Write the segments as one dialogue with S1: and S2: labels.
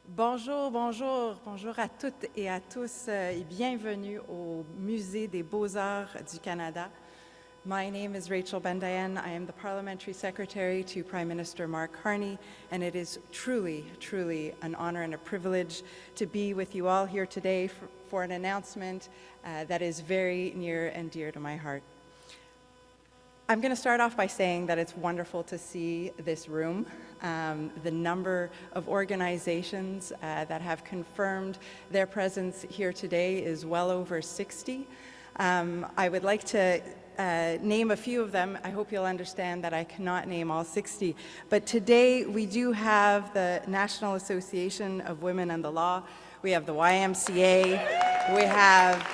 S1: Bonjour, bonjour, bonjour à toutes et à tous et bienvenue au Musée des Beaux-Arts du Canada. My name is Rachel Bendayan. I am the Parliamentary Secretary to Prime Minister Mark Carney, and it is truly, truly an honor and a privilege to be with you all here today for an announcement that is very near and dear to my heart. I'm going to start off by saying that it's wonderful to see this room. The number of organizations that have confirmed their presence here today is well over 60. I would like to name a few of them. I hope you'll understand that I cannot name all 60. But today we do have the National Association of Women and the Law. We have the YMCA. We have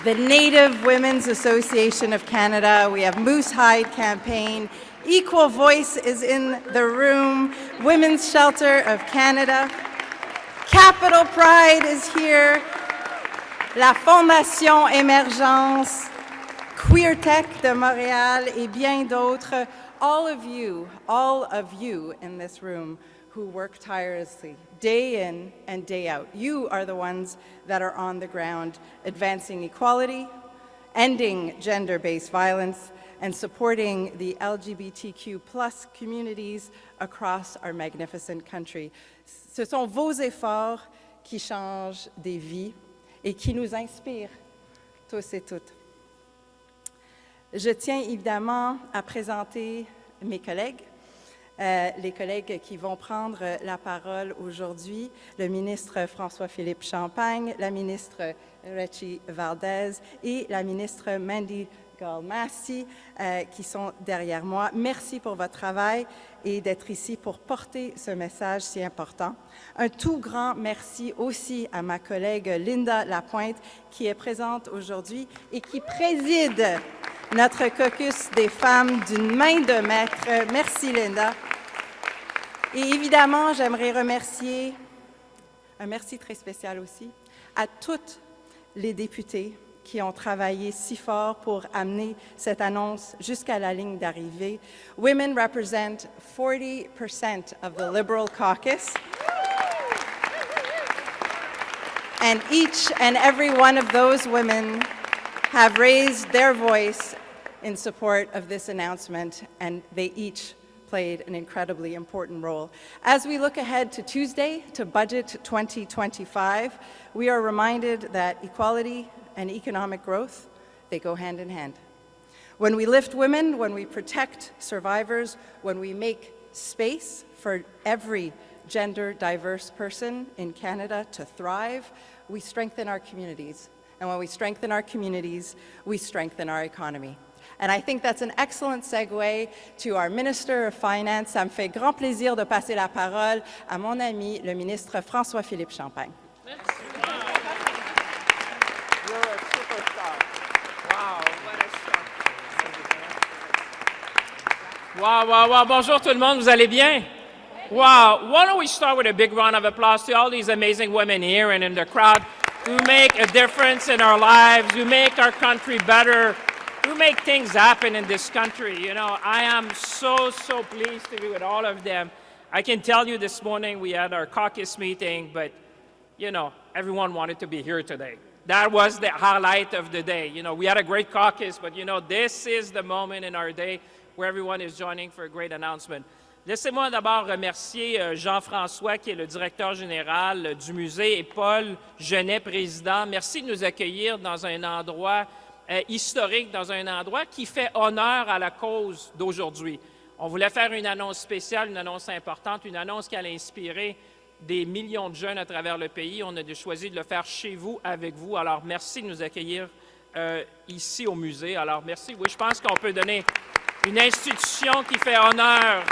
S1: the Native Women's Association of Canada. We have Moose Hide Campaign. Equal Voice is in the room. Women's Shelter of Canada. Capital Pride is here. La Fondation Émergence. Queer Tech de Montréal, et bien d'autres. All of you in this room who work tirelessly, day in and day out. You are the ones that are on the ground advancing equality, ending gender-based violence, and supporting the LGBTQ+ communities across our magnificent country. Ce sont vos efforts qui changent des vies et qui nous inspirent tous et toutes. Je tiens évidemment à présenter mes collègues, les collègues qui vont prendre la parole aujourd'hui, le ministre François-Philippe Champagne, la ministre Rechie Valdez et la ministre Mandy Gull-Masty qui sont derrière moi. Merci pour votre travail et d'être ici pour porter ce message si important. Un tout grand merci aussi à ma collègue Linda Lapointe qui est présente aujourd'hui et qui préside notre caucus des femmes d'une main de maître. Merci Linda. Et évidemment, j'aimerais remercier, un merci très spécial aussi, à toutes les députés qui ont travaillé si fort pour amener cette annonce jusqu'à la ligne d'arrivée. Women represent 40% of the Liberal caucus. And each and every one of those women have raised their voice in support of this announcement, and they each played an incredibly important role. As we look ahead to Tuesday, to Budget 2025, we are reminded that equality and economic growth, they go hand in hand. When we lift women, when we protect survivors, when we make space for every gender-diverse person in Canada to thrive, we strengthen our communities. And when we strengthen our communities, we strengthen our economy. And I think that's an excellent segue to our Minister of Finance. Ça me fait grand plaisir de passer la parole à mon ami, le ministre François-Philippe Champagne.
S2: Merci. You're a superstar. Wow, what a show. Wow. Bonjour tout le monde, vous allez bien? Wow. Why don't we start with a big round of applause to all these amazing women here and in the crowd who make a difference in our lives, who make our country better, who make things happen in this country. You know, I am so pleased to be with all of them. I can tell you this morning we had our caucus meeting, but, you know, everyone wanted to be here today. That was the highlight of the day. You know, we had a great caucus, but, you know, this is the moment in our day where everyone is joining for a great announcement. Laissez-moi d'abord remercier Jean-François, qui est le directeur général du musée, et Paul Genet, président. Merci de nous accueillir dans un endroit historique, dans un endroit qui fait honneur à la cause d'aujourd'hui. On voulait faire une annonce spéciale, une annonce importante, une annonce qui allait inspirer des millions de jeunes à travers le pays. On a choisi de le faire chez vous, avec vous. Alors, merci de nous accueillir ici au musée. Alors, merci. Oui, je pense qu'on peut donner une institution qui fait honneur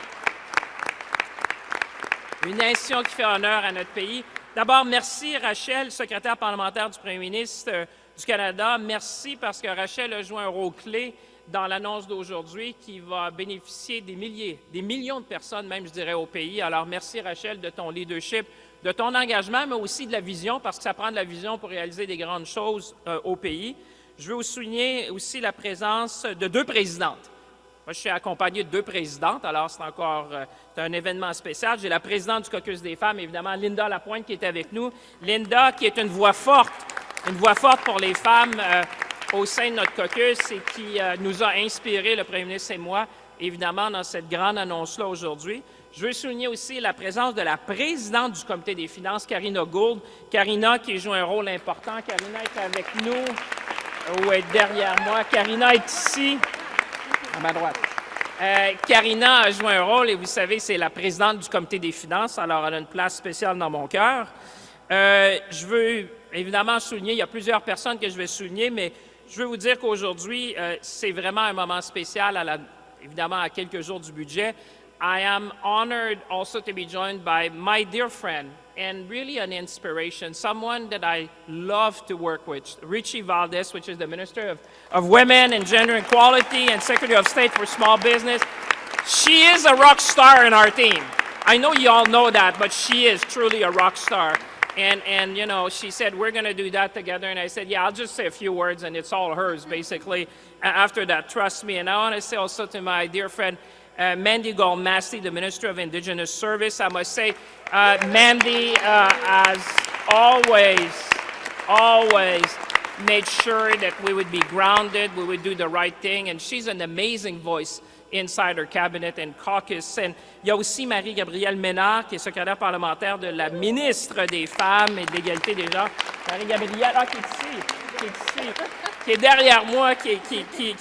S2: à notre pays. D'abord, merci Rachel, secrétaire parlementaire du Premier ministre du Canada. Merci parce que Rachel a joué un rôle clé dans l'annonce d'aujourd'hui qui va bénéficier des millions de personnes, même je dirais, au pays. Alors, merci Rachel de ton leadership, de ton engagement, mais aussi de la vision, parce que ça prend de la vision pour réaliser des grandes choses au pays. Je veux souligner aussi la présence de deux présidentes. Moi, je suis accompagné de 2 présidentes, alors c'est un événement spécial. J'ai la présidente du caucus des femmes, évidemment, Linda Lapointe, qui est avec nous. Linda, qui est une voix forte pour les femmes au sein de notre caucus et qui nous a inspiré, le premier ministre et moi, évidemment, dans cette grande annonce-là aujourd'hui. Je veux souligner aussi la présence de la présidente du comité des finances, Karina Gould. Karina, qui joue un rôle important. Karina est avec nous, ou est derrière moi. Karina est ici, à ma droite. Karina a joué un rôle, et vous savez, c'est la présidente du comité des finances, alors elle a une place spéciale dans mon cœur. Je veux évidemment souligner, il y a plusieurs personnes que je vais souligner, mais je veux vous dire qu'aujourd'hui, c'est vraiment un moment spécial, évidemment, à quelques jours du budget. I am honored also to be joined by my dear friend and really an inspiration, someone that I love to work with, Rechie Valdez, which is the Minister of Women and Gender Equality and Secretary of State for Small Business. She is a rock star in our team. I know you all know that, but she is truly a rock star. And you know, she said, we're going to do that together. And I said, yeah, I'll just say a few words, and it's all hers, basically, after that. Trust me. And I want to say also to my dear friend, Mandy Gull-Masty, the Minister of Indigenous Service. I must say, Mandy has always made sure that we would be grounded, we would do the right thing, and she's an amazing voice inside her cabinet and caucus. And il y a aussi Marie-Gabrielle Ménard, qui est secrétaire parlementaire de la ministre des Femmes et de l'égalité des genres. Marie-Gabrielle, qui est derrière moi, qui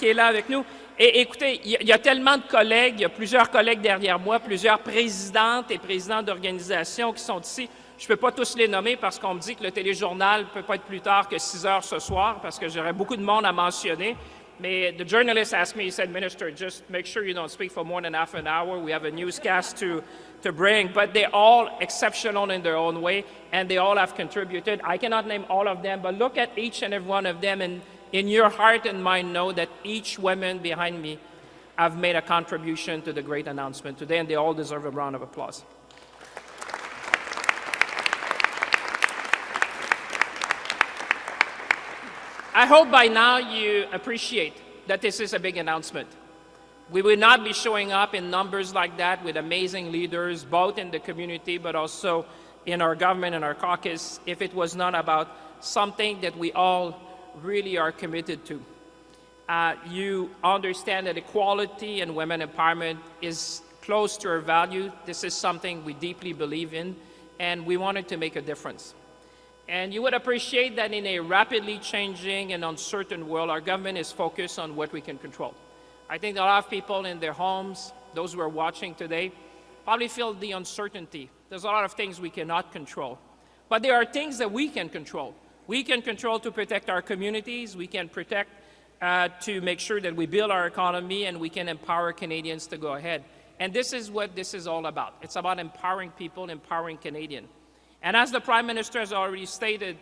S2: est là avec nous. Et écoutez, il y a tellement de collègues, il y a plusieurs collègues derrière moi, plusieurs présidentes et présidents d'organisations qui sont ici. Je ne peux pas tous les nommer parce qu'on me dit que le téléjournal ne peut pas être plus tard que 6 heures ce soir parce que j'aurais beaucoup de monde à mentionner. Mais the journalist asked me, he said, Minister, just make sure you don't speak for more than half an hour. We have a newscast to bring. But they're all exceptional in their own way, and they all have contributed. I cannot name all of them, but look at each and every one of them, and in your heart and mind know that each woman behind me have made a contribution to the great announcement today, and they all deserve a round of applause. I hope by now you appreciate that this is a big announcement. We would not be showing up in numbers like that with amazing leaders, both in the community but also in our government and our caucus, if it was not about something that we all really are committed to. You understand that equality and women empowerment is close to our value. This is something we deeply believe in, and we wanted to make a difference. And you would appreciate that in a rapidly changing and uncertain world, our government is focused on what we can control. I think a lot of people in their homes, those who are watching today, probably feel the uncertainty. There's a lot of things we cannot control. But there are things that we can control. We can control to protect our communities, we can protect to make sure that we build our economy, and we can empower Canadians to go ahead. And this is what this is all about. It's about empowering people, empowering Canadians. And as the Prime Minister has already stated,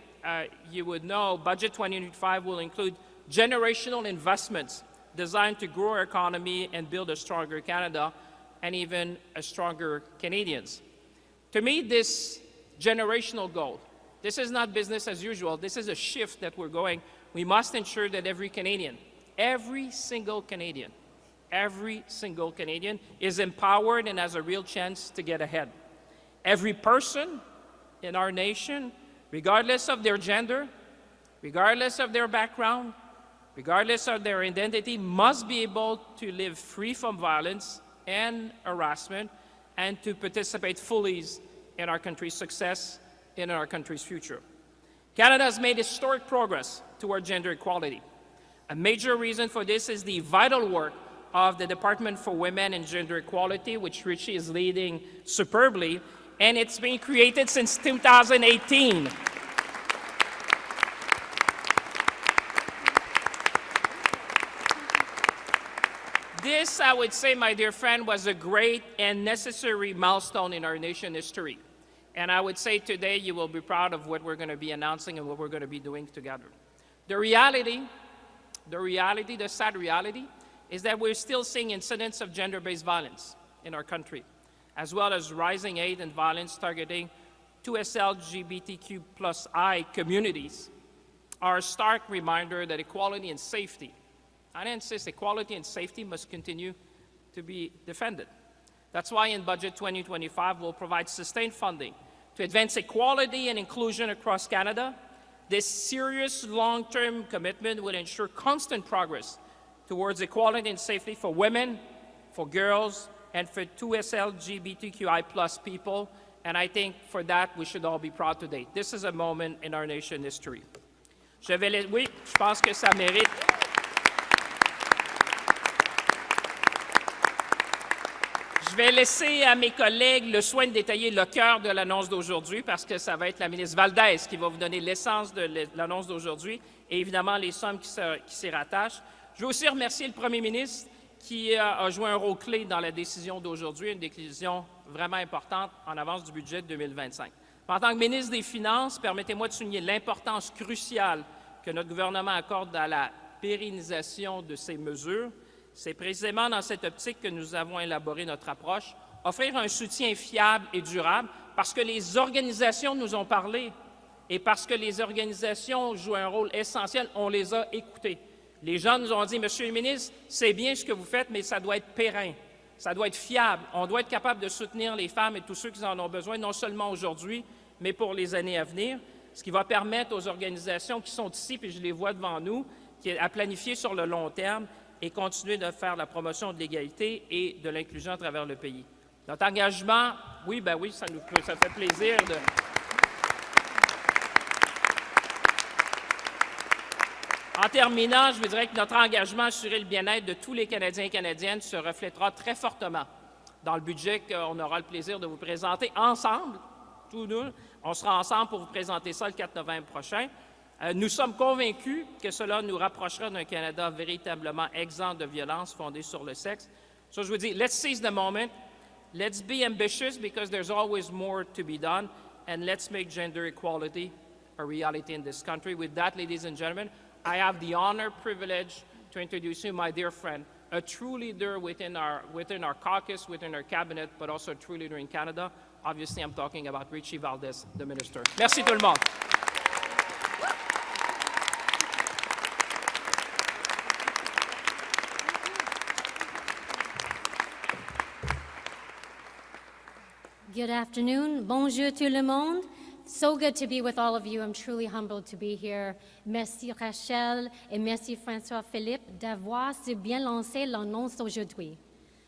S2: you would know, Budget 2025 will include generational investments designed to grow our economy and build a stronger Canada and even a stronger Canadians. To me, this generational goal, this is not business as usual. This is a shift that we're going. We must ensure that every Canadian, every single Canadian is empowered and has a real chance to get ahead. Every person in our nation, regardless of their gender, regardless of their background, regardless of their identity, must be able to live free from violence and harassment and to participate fully in our country's success and in our country's future. Canada has made historic progress toward gender equality. A major reason for this is the vital work of the Department for Women and Gender Equality, which Rechie is leading superbly, and it's been created since 2018. This, I would say, my dear friend, was a great and necessary milestone in our nation history. And I would say today you will be proud of what we're going to be announcing and what we're going to be doing together. The sad reality, is that we're still seeing incidents of gender-based violence in our country, as well as rising hate and violence targeting 2S LGBTQ+I communities, are a stark reminder that equality and safety, I insist, equality and safety must continue to be defended. That's why in Budget 2025, we'll provide sustained funding to advance equality and inclusion across Canada. This serious long-term commitment will ensure constant progress towards equality and safety for women, for girls, and for 2S LGBTQI+ people. And I think for that, we should all be proud today. This is a moment in our nation history. Oui, je pense que ça mérite. Je vais laisser à mes collègues le soin de détailler le cœur de l'annonce d'aujourd'hui parce que ça va être la ministre Valdez qui va vous donner l'essence de l'annonce d'aujourd'hui et évidemment les sommes qui s'y rattachent. Je veux aussi remercier le premier ministre qui a joué un rôle clé dans la décision d'aujourd'hui, une décision vraiment importante en avance du budget de 2025. En tant que ministre des Finances, permettez-moi de souligner l'importance cruciale que notre gouvernement accorde à la pérennisation de ces mesures. C'est précisément dans cette optique que nous avons élaboré notre approche, offrir un soutien fiable et durable parce que les organisations nous ont parlé et parce que les organisations jouent un rôle essentiel, on les a écoutées. Les gens nous ont dit, Monsieur le ministre, c'est bien ce que vous faites, mais ça doit être périn, ça doit être fiable. On doit être capable de soutenir les femmes et tous ceux qui en ont besoin, non seulement aujourd'hui, mais pour les années à venir, ce qui va permettre aux organisations qui sont ici, puis je les vois devant nous, à planifier sur le long terme et continuer de faire la promotion de l'égalité et de l'inclusion à travers le pays. Notre engagement, oui, ça fait plaisir de... En terminant, je vous dirais que notre engagement à assurer le bien-être de tous les Canadiens et Canadiennes se reflètera très fortement dans le budget qu'on aura le plaisir de vous présenter ensemble. Tous nous, on sera ensemble pour vous présenter ça le 4 novembre prochain. Nous sommes convaincus que cela nous rapprochera d'un Canada véritablement exempt de violence fondée sur le sexe. So, je vous dis, let's seize the moment, let's be ambitious because there's always more to be done, and let's make gender equality a reality in this country. With that, ladies and gentlemen, I have the honor, privilege to introduce you, my dear friend, a true leader within our caucus, within our cabinet, but also a true leader in Canada. Obviously, I'm talking about Rechie Valdez, the minister. Merci tout le monde.
S3: Good afternoon. Bonjour tout le monde. So good to be with all of you. I'm truly humbled to be here. Merci Rachel et merci François-Philippe d'avoir si bien lancé l'annonce aujourd'hui.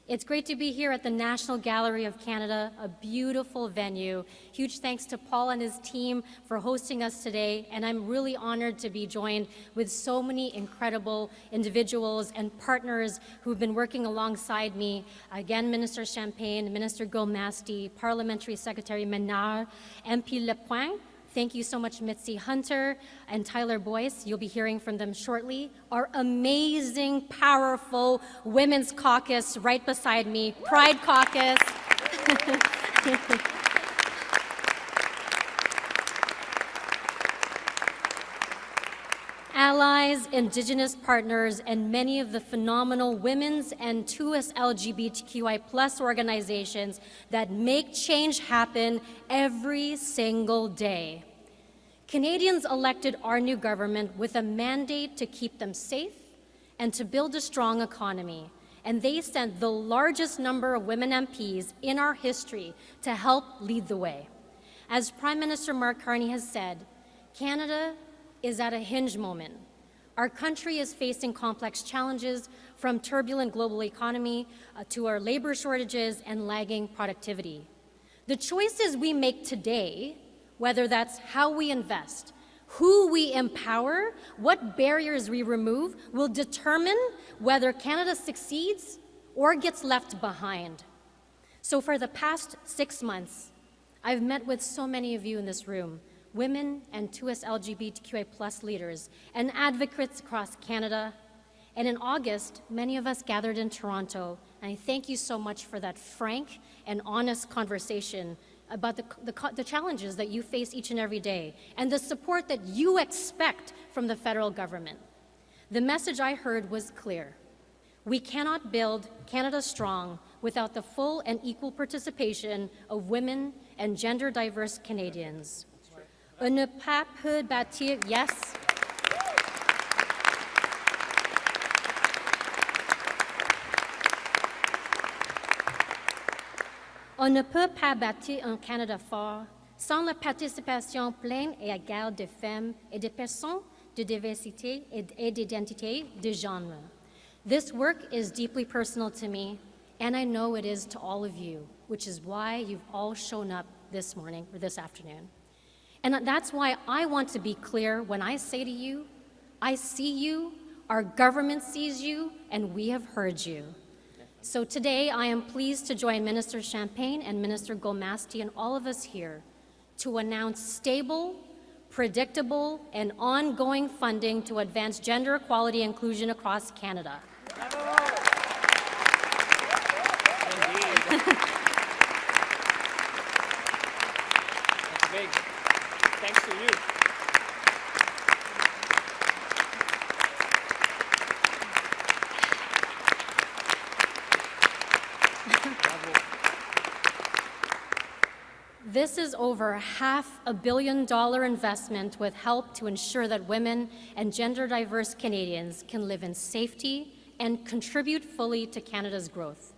S3: It's great to be here at the National Gallery of Canada, a beautiful venue. Huge thanks to Paul and his team for hosting us today, and I'm really honored to be joined with so many incredible individuals and partners who've been working alongside me. Again, Minister Champagne, Minister Gull-Masty, Parliamentary Secretary Menard, MP Lepointe. Thank you so much, Mitzie Hunter and Tyler Boyce. You'll be hearing from them shortly. Our amazing, powerful Women's Caucus right beside me, Pride Caucus. Allies, Indigenous partners, and many of the phenomenal women's and 2S LGBTQI+ organizations that make change happen every single day. Canadians elected our new government with a mandate to keep them safe and to build a strong economy. And they sent the largest number of women MPs in our history to help lead the way. As Prime Minister Mark Carney has said, Canada is at a hinge moment. Our country is facing complex challenges from turbulent global economy to our labor shortages and lagging productivity. The choices we make today, whether that's how we invest, who we empower, what barriers we remove, will determine whether Canada succeeds or gets left behind. So for the past 6 months, I've met with so many of you in this room, women and 2S LGBTQI+ leaders and advocates across Canada. And in August, many of us gathered in Toronto, and I thank you so much for that frank and honest conversation about the challenges that you face each and every day and the support that you expect from the federal government. The message I heard was clear. We cannot build Canada strong without the full and equal participation of women and gender diverse Canadians. On ne peut bâtir, yes. On ne peut pas bâtir un Canada fort sans la participation pleine et égale des femmes et des personnes de diversité et d'identité de genre. This work is deeply personal to me, and I know it is to all of you, which is why you've all shown up this morning or this afternoon. And that's why I want to be clear when I say to you, I see you, our government sees you, and we have heard you. So today I am pleased to join Minister Champagne and Minister Gull-Masty and all of us here to announce stable, predictable, and ongoing funding to advance gender equality and inclusion across Canada.
S2: Indeed. That's big. Thanks to you.
S3: This is over $500 million investment with help to ensure that women and gender-diverse Canadians can live in safety and contribute fully to Canada's growth.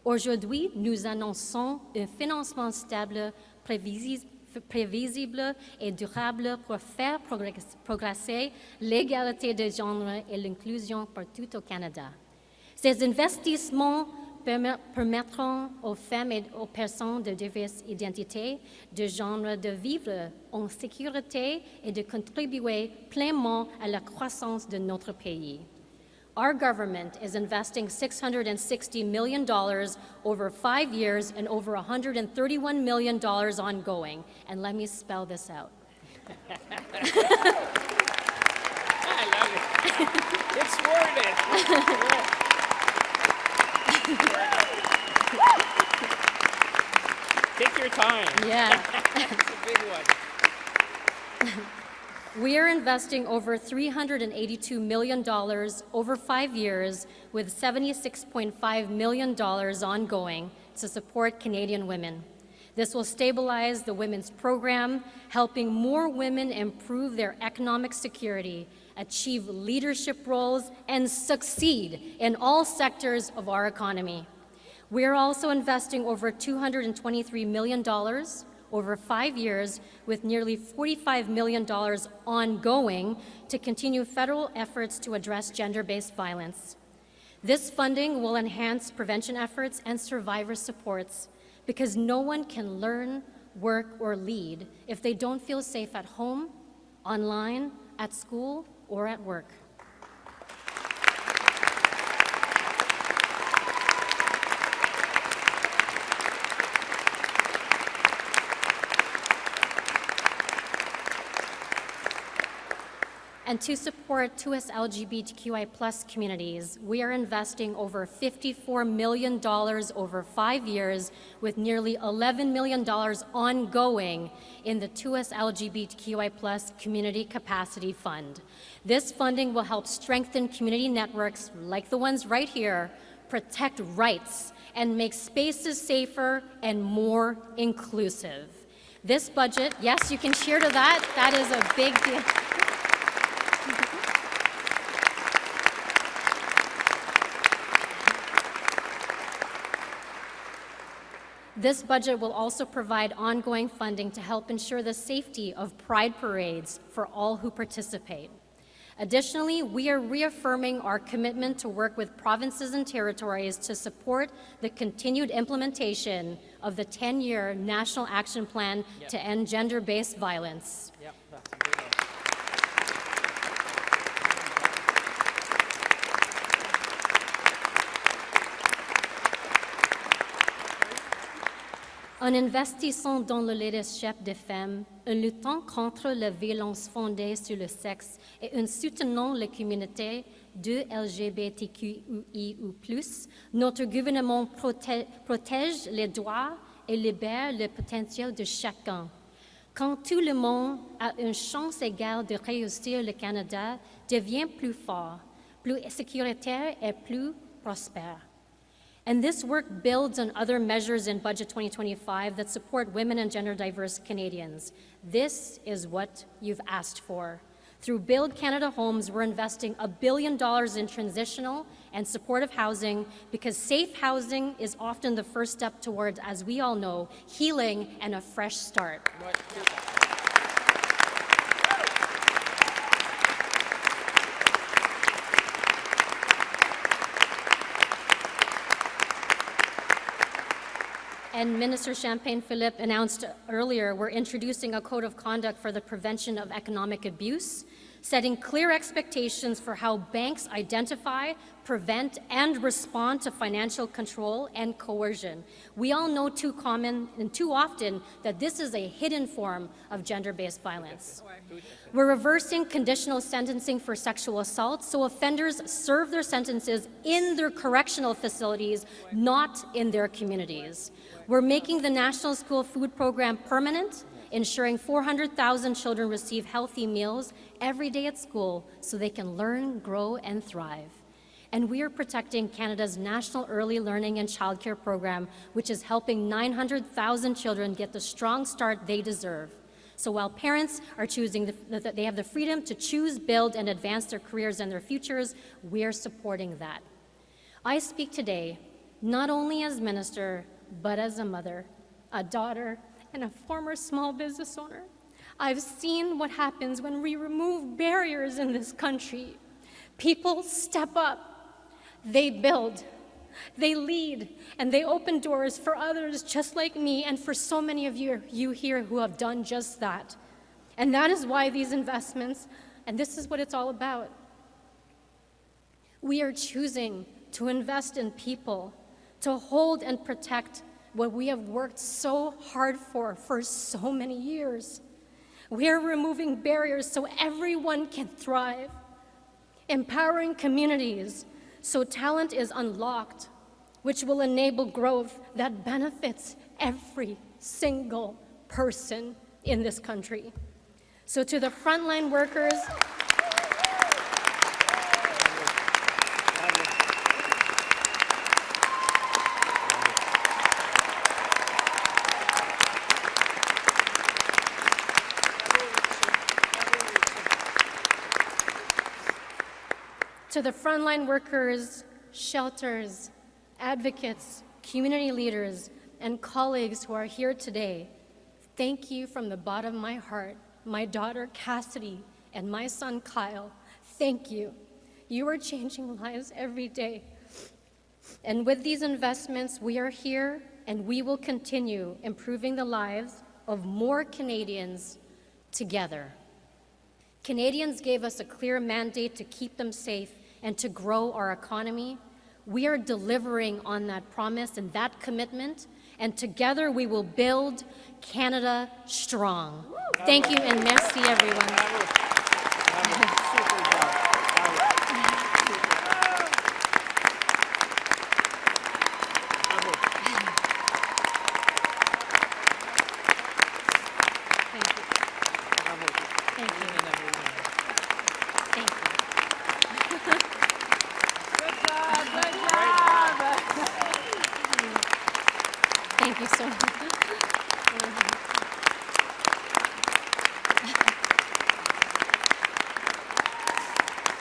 S3: Aujourd'hui, nous annonçons un financement stable, prévisible et durable pour faire progresser l'égalité de genre et l'inclusion partout au Canada. Ces investissements permettront aux femmes et aux personnes de diverses identités de genre de vivre en sécurité et de contribuer pleinement à la croissance de notre pays. Our government is investing $660 million over 5 years and over $131 million ongoing. And let me spell this out.
S2: I love it. It's worded. Take your time.
S3: Yeah.
S2: It's a big one.
S3: We are investing over $382 million over 5 years with $76.5 million ongoing to support Canadian women. This will stabilize the women's program, helping more women improve their economic security, achieve leadership roles, and succeed in all sectors of our economy. We are also investing over $223 million over 5 years with nearly $45 million ongoing to continue federal efforts to address gender-based violence. This funding will enhance prevention efforts and survivor supports because no one can learn, work, or lead if they don't feel safe at home, online, at school, or at work. And to support 2S LGBTQI+ communities, we are investing over $54 million over 5 years with nearly $11 million ongoing in the 2S LGBTQI+ Community Capacity Fund. This funding will help strengthen community networks like the ones right here, protect rights, and make spaces safer and more inclusive. This budget, yes, you can cheer to that. That is a big deal. This budget will also provide ongoing funding to help ensure the safety of pride parades for all who participate. Additionally, we are reaffirming our commitment to work with provinces and territories to support the continued implementation of the 10-year National Action Plan to end gender-based violence.
S2: Yep, that's a good one.
S3: En investissant dans le leadership des femmes, en luttant contre la violence fondée sur le sexe et en soutenant les communautés de LGBTQI ou plus, notre gouvernement protège les droits et libère le potentiel de chacun. Quand tout le monde a une chance égale de réussir, le Canada devient plus fort, plus sécuritaire et plus prospère. And this work builds on other measures in Budget 2025 that support women and gender-diverse Canadians. This is what you've asked for. Through Build Canada Homes, we're investing $1 billion in transitional and supportive housing, because safe housing is often the first step towards, as we all know, healing and a fresh start. And Minister Champagne-Philippe announced earlier, we're introducing a code of conduct for the prevention of economic abuse, setting clear expectations for how banks identify, prevent, and respond to financial control and coercion. We all know too common and too often that this is a hidden form of gender-based violence. We're reversing conditional sentencing for sexual assault, so offenders serve their sentences in their correctional facilities, not in their communities. We're making the National School Food Program permanent, ensuring 400,000 children receive healthy meals every day at school so they can learn, grow, and thrive. And we are protecting Canada's National Early Learning and Childcare Program, which is helping 900,000 children get the strong start they deserve. So while parents are choosing, they have the freedom to choose, build, and advance their careers and their futures, we are supporting that. I speak today not only as minister, but as a mother, a daughter, and a former small business owner. I've seen what happens when we remove barriers in this country. People step up, they build, they lead, and they open doors for others just like me and for so many of you here who have done just that. And that is why these investments, and this is what it's all about. We are choosing to invest in people, to hold and protect what we have worked so hard for so many years. We are removing barriers so everyone can thrive, empowering communities so talent is unlocked, which will enable growth that benefits every single person in this country. So to the frontline workers, shelters, advocates, community leaders, and colleagues who are here today, thank you from the bottom of my heart, my daughter Cassidy and my son Kyle, thank you. You are changing lives every day. And with these investments, we are here and we will continue improving the lives of more Canadians together. Canadians gave us a clear mandate to keep them safe and to grow our economy. We are delivering on that promise and that commitment, and together we will build Canada strong. Thank you, and merci, everyone.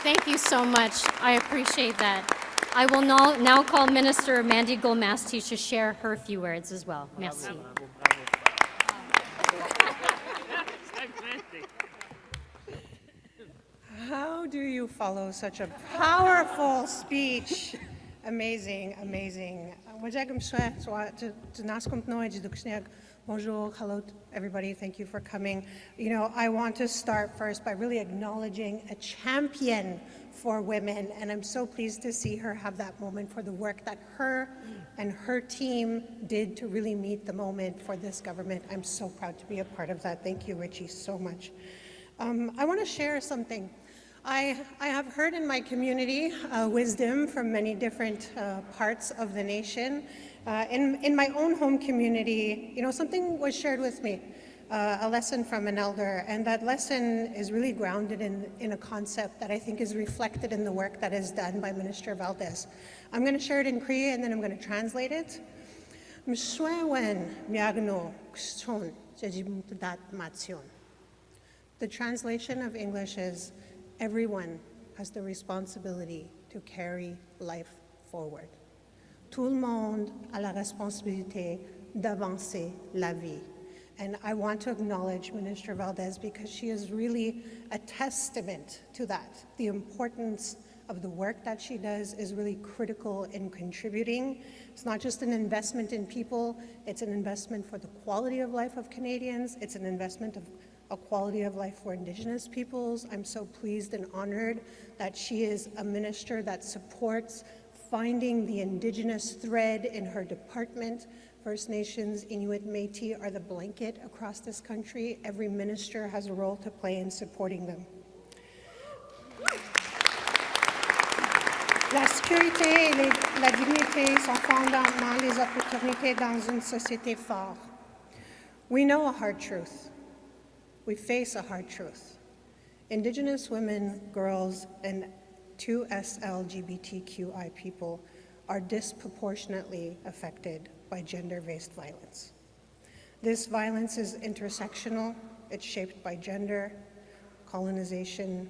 S3: Thank you so much. I appreciate that. I will now call Minister Mandy Gull-Masty to share her few words as well. Merci.
S4: How do you follow such a powerful speech? Amazing, amazing. Bonjour, hello everybody, thank you for coming. You know, I want to start first by really acknowledging a champion for women, and I'm so pleased to see her have that moment for the work that her and her team did to really meet the moment for this government. I'm so proud to be a part of that. Thank you, Rechie, so much. I want to share something. I have heard in my community wisdom from many different parts of the nation. In my own home community, you know, something was shared with me, a lesson from an elder, and that lesson is really grounded in a concept that I think is reflected in the work that is done by Minister Valdez. I'm going to share it in Cree and then I'm going to translate it. The translation of English is, everyone has the responsibility to carry life forward. Tout le monde a la responsabilité d'avancer la vie. And I want to acknowledge Minister Valdez because she is really a testament to that. The importance of the work that she does is really critical in contributing. It's not just an investment in people, it's an investment for the quality of life of Canadians, it's an investment of a quality of life for Indigenous peoples. I'm so pleased and honored that she is a minister that supports finding the Indigenous thread in her department. First Nations, Inuit, Métis are the blanket across this country. Every minister has a role to play in supporting them. La sécurité et la dignité sont fondamentalement les opportunités dans une société forte. We know a hard truth. We face a hard truth. Indigenous women, girls, and 2S LGBTQI people are disproportionately affected by gender-based violence. This violence is intersectional. It's shaped by gender, colonization,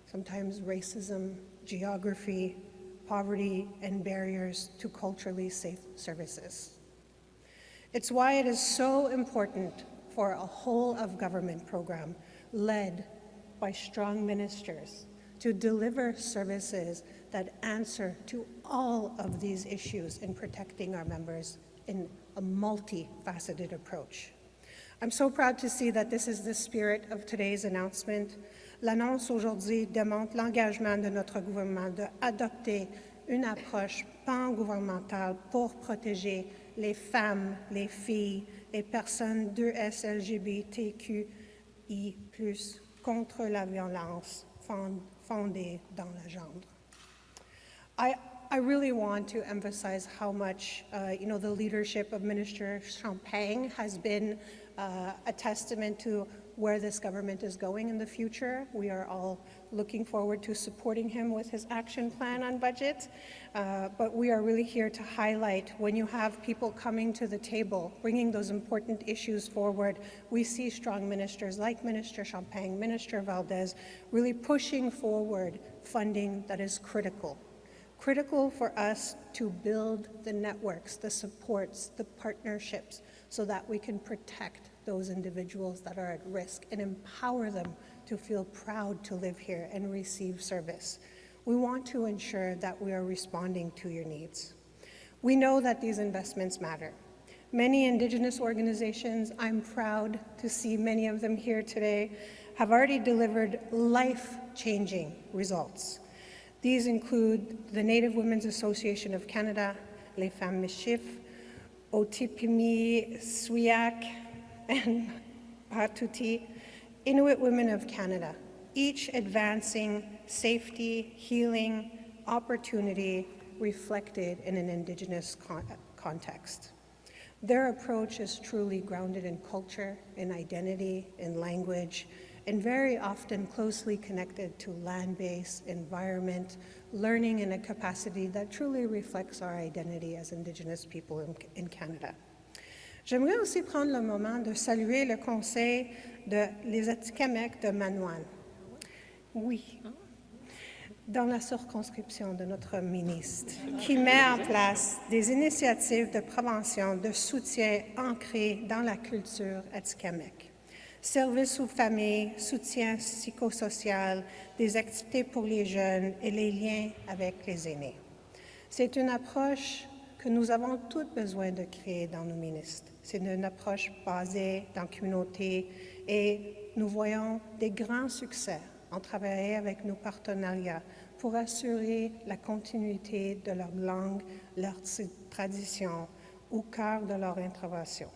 S4: sometimes racism, geography, poverty, and barriers to culturally safe services. It's why it is so important for a whole-of-government program led by strong ministers to deliver services that answer to all of these issues in protecting our members in a multifaceted approach. I'm so proud to see that this is the spirit of today's announcement. L'annonce aujourd'hui démontre l'engagement de notre gouvernement d'adopter une approche pan-gouvernementale pour protéger les femmes, les filles, les personnes 2S LGBTQI+, contre la violence fondée dans le genre. I really want to emphasize how much, the leadership of Minister Champagne has been a testament to where this government is going in the future. We are all looking forward to supporting him with his action plan on budget. But we are really here to highlight when you have people coming to the table, bringing those important issues forward. We see strong ministers like Minister Champagne, Minister Valdez, really pushing forward funding that is critical for us to build the networks, the supports, the partnerships, so that we can protect those individuals that are at risk and empower them to feel proud to live here and receive service. We want to ensure that we are responding to your needs. We know that these investments matter. Many Indigenous organizations, I'm proud to see many of them here today, have already delivered life-changing results. These include the Native Women's Association of Canada, Les Femmes Mishif, Otipimi Swiak, and Patuti, Inuit Women of Canada, each advancing safety, healing, opportunity reflected in an Indigenous context. Their approach is truly grounded in culture, in identity, in language, and very often closely connected to land-based environment, learning in a capacity that truly reflects our identity as Indigenous people in Canada. J'aimerais aussi prendre le moment de saluer le conseil de les Atikamekw de Manoine. Oui, dans la circonscription de notre ministre, qui met en place des initiatives de prévention, de soutien ancrées dans la culture Atikamekw. Services aux familles, soutien psychosocial, des activités pour les jeunes et les liens avec les aînés. C'est une approche que nous avons tous besoin de créer dans nos ministres. C'est une approche basée dans la communauté et nous voyons des grands succès en travaillant avec nos partenariats pour assurer la continuité de leur langue, leur tradition au cœur de leur intervention.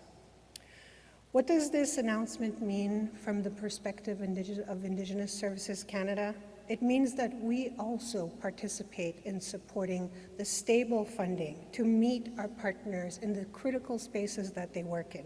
S4: What does this announcement mean from the perspective of Indigenous Services Canada? It means that we also participate in supporting the stable funding to meet our partners in the critical spaces that they work in.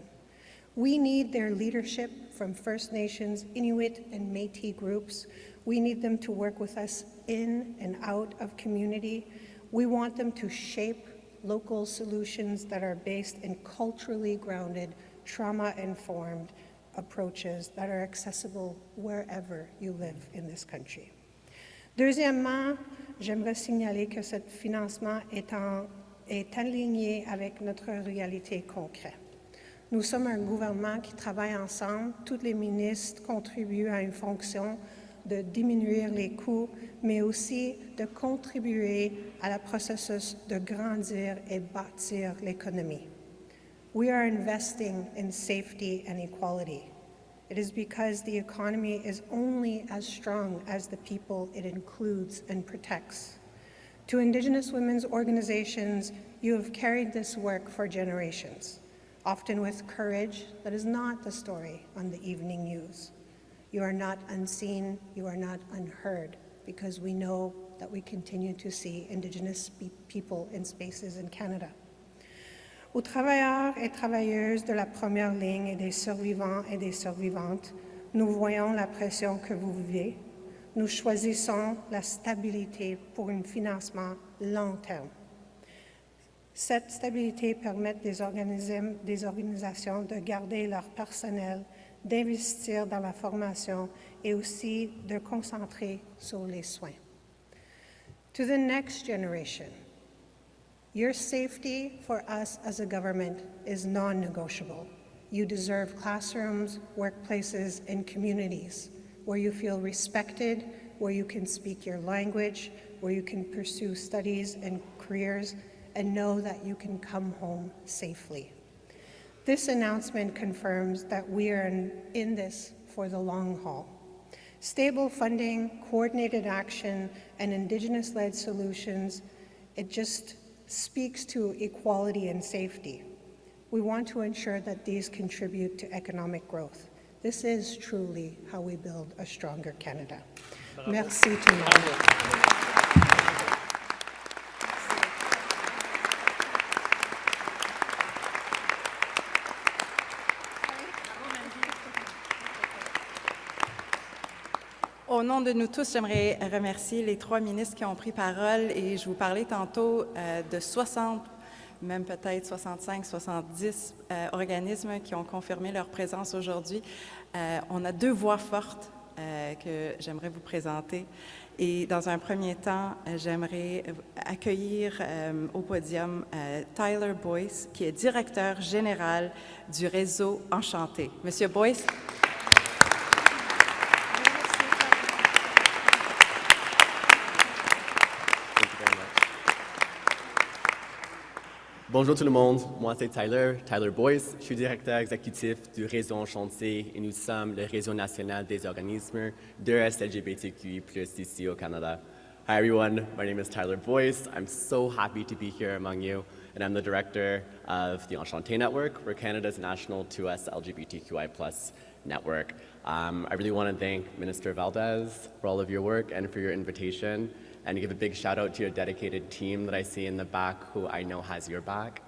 S4: We need their leadership from First Nations, Inuit, and Métis groups. We need them to work with us in and out of community. We want them to shape local solutions that are based in culturally grounded, trauma-informed approaches that are accessible wherever you live in this country. Deuxièmement, j'aimerais signaler que ce financement est aligné avec notre réalité concrète. Nous sommes un gouvernement qui travaille ensemble. Tous les ministres contribuent à une fonction de diminuer les coûts, mais aussi de contribuer à la processus de grandir et bâtir l'économie. We are investing in safety and equality. It is because the economy is only as strong as the people it includes and protects. To Indigenous women's organizations, you have carried this work for generations, often with courage that is not the story on the evening news. You are not unseen, you are not unheard, because we know that we continue to see Indigenous people in spaces in Canada. Aux travailleurs et travailleuses de la première ligne et des survivants et des survivantes, nous voyons la pression que vous vivez. Nous choisissons la stabilité pour un financement long terme. Cette stabilité permet des organisations de garder leur personnel, d'investir dans la formation et aussi de concentrer sur les soins. To the next generation, your safety for us as a government is non-negotiable. You deserve classrooms, workplaces, and communities where you feel respected, where you can speak your language, where you can pursue studies and careers, and know that you can come home safely. This announcement confirms that we are in this for the long haul. Stable funding, coordinated action, and Indigenous-led solutions, it just speaks to equality and safety. We want to ensure that these contribute to economic growth. This is truly how we build a stronger Canada. Bravo. Merci tout le monde.
S1: Au nom de nous tous, j'aimerais remercier les 3 ministres qui ont pris parole et je vous parlais tantôt de 60, même peut-être 65, 70 organismes qui ont confirmé leur présence aujourd'hui. On a 2 voix fortes que j'aimerais vous présenter. Et dans un premier temps, j'aimerais accueillir au podium Tyler Boyce, qui est directeur général du réseau Enchanté. Monsieur Boyce.
S5: Bonjour tout le monde, moi c'est Tyler Boyce, je suis directeur exécutif du réseau Enchanté et nous sommes le réseau national des organismes de LGBTQI+, ici au Canada. Hi everyone, my name is Tyler Boyce. I'm so happy to be here among you, and I'm the director of the Enchanté Network. We're Canada's national 2S LGBTQI+ network. I really want to thank Minister Valdez for all of your work and for your invitation. And give a big shout out to your dedicated team that I see in the back, who I know has your back.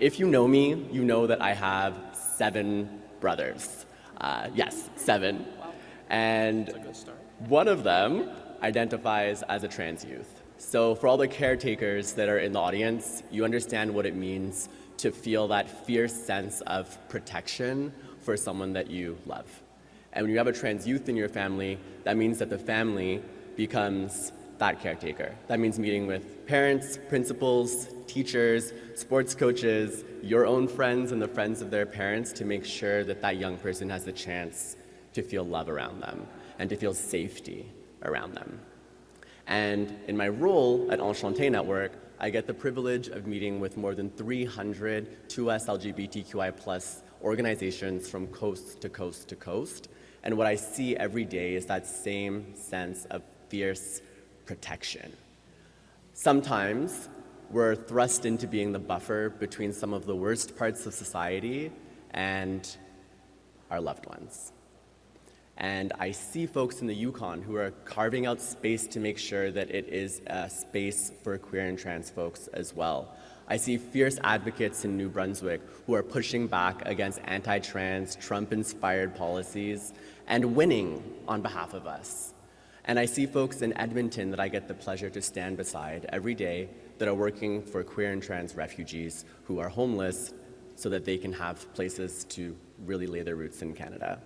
S5: If you know me, you know that I have 7 brothers. Yes, 7. And one of them identifies as a trans youth. So for all the caretakers that are in the audience, you understand what it means to feel that fierce sense of protection for someone that you love. And when you have a trans youth in your family, that means that the family becomes that caretaker. That means meeting with parents, principals, teachers, sports coaches, your own friends and the friends of their parents to make sure that that young person has the chance to feel love around them and to feel safety around them. And in my role at Enchanté Network, I get the privilege of meeting with more than 300 2S LGBTQI+ organizations from coast to coast to coast. And what I see every day is that same sense of fierce protection. Sometimes we're thrust into being the buffer between some of the worst parts of society and our loved ones. And I see folks in the Yukon who are carving out space to make sure that it is a space for queer and trans folks as well. I see fierce advocates in New Brunswick who are pushing back against anti-trans, Trump-inspired policies and winning on behalf of us. And I see folks in Edmonton that I get the pleasure to stand beside every day that are working for queer and trans refugees who are homeless so that they can have places to really lay their roots in Canada.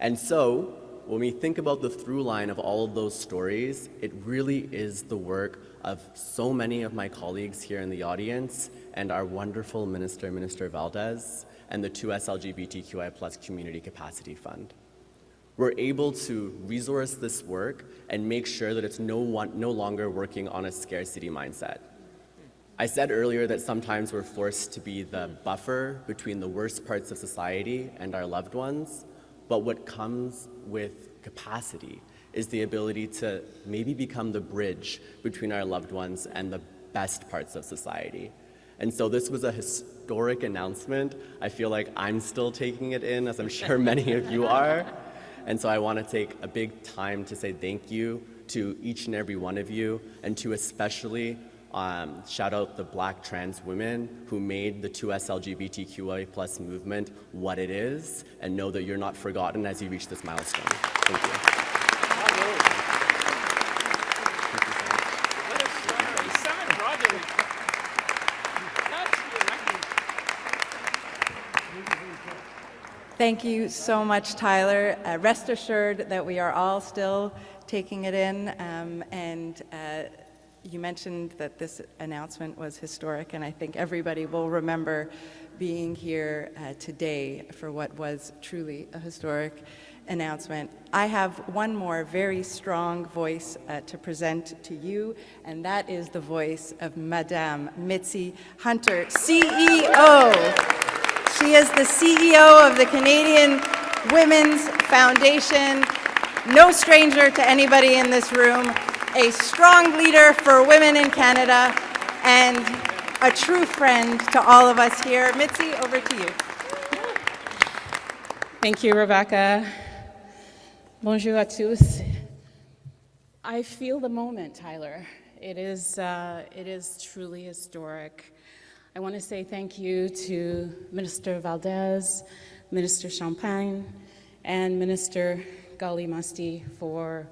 S5: And so, when we think about the through line of all of those stories, it really is the work of so many of my colleagues here in the audience and our wonderful Minister Valdez, and the 2S LGBTQI+ Community Capacity Fund. We're able to resource this work and make sure that it's no longer working on a scarcity mindset. I said earlier that sometimes we're forced to be the buffer between the worst parts of society and our loved ones, but what comes with capacity is the ability to maybe become the bridge between our loved ones and the best parts of society. And so this was a historic announcement. I feel like I'm still taking it in, as I'm sure many of you are. And so I want to take a big time to say thank you to each and every one of you, and to especially shout out the Black trans women who made the 2S LGBTQI+ movement what it is, and know that you're not forgotten as you reach this milestone. Thank you.
S1: Thank you so much, Tyler. Rest assured that we are all still taking it in, and you mentioned that this announcement was historic, and I think everybody will remember being here today for what was truly a historic announcement. I have one more very strong voice to present to you, and that is the voice of Madame Mitzie Hunter, CEO. She is the CEO of the Canadian Women's Foundation, no stranger to anybody in this room, a strong leader for women in Canada, and a true friend to all of us here. Mitzie, over to you.
S6: Thank you, Rebecca. Bonjour à tous. I feel the moment, Tyler. It is truly historic. I want to say thank you to Minister Valdez, Minister Champagne, and Minister Gull-Masty for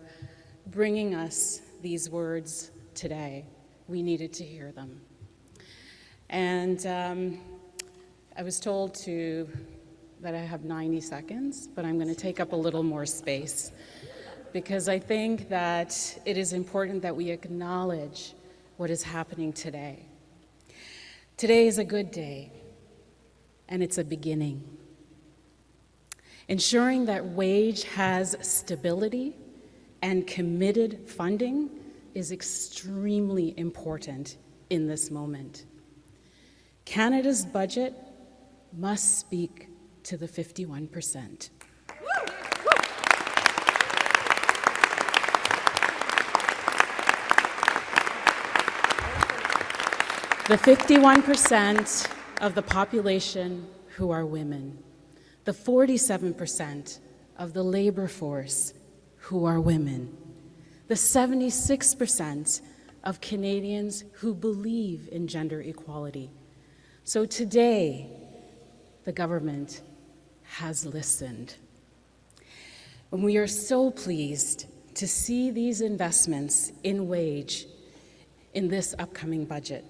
S6: bringing us these words today. We needed to hear them. And I was told that I have 90 seconds, but I'm going to take up a little more space, because I think that it is important that we acknowledge what is happening today. Today is a good day, and it's a beginning. Ensuring that wage has stability and committed funding is extremely important in this moment. Canada's budget must speak to the 51%. The 51% of the population who are women, the 47% of the labor force who are women, the 76% of Canadians who believe in gender equality. So today, the government has listened. And we are so pleased to see these investments in wage in this upcoming budget,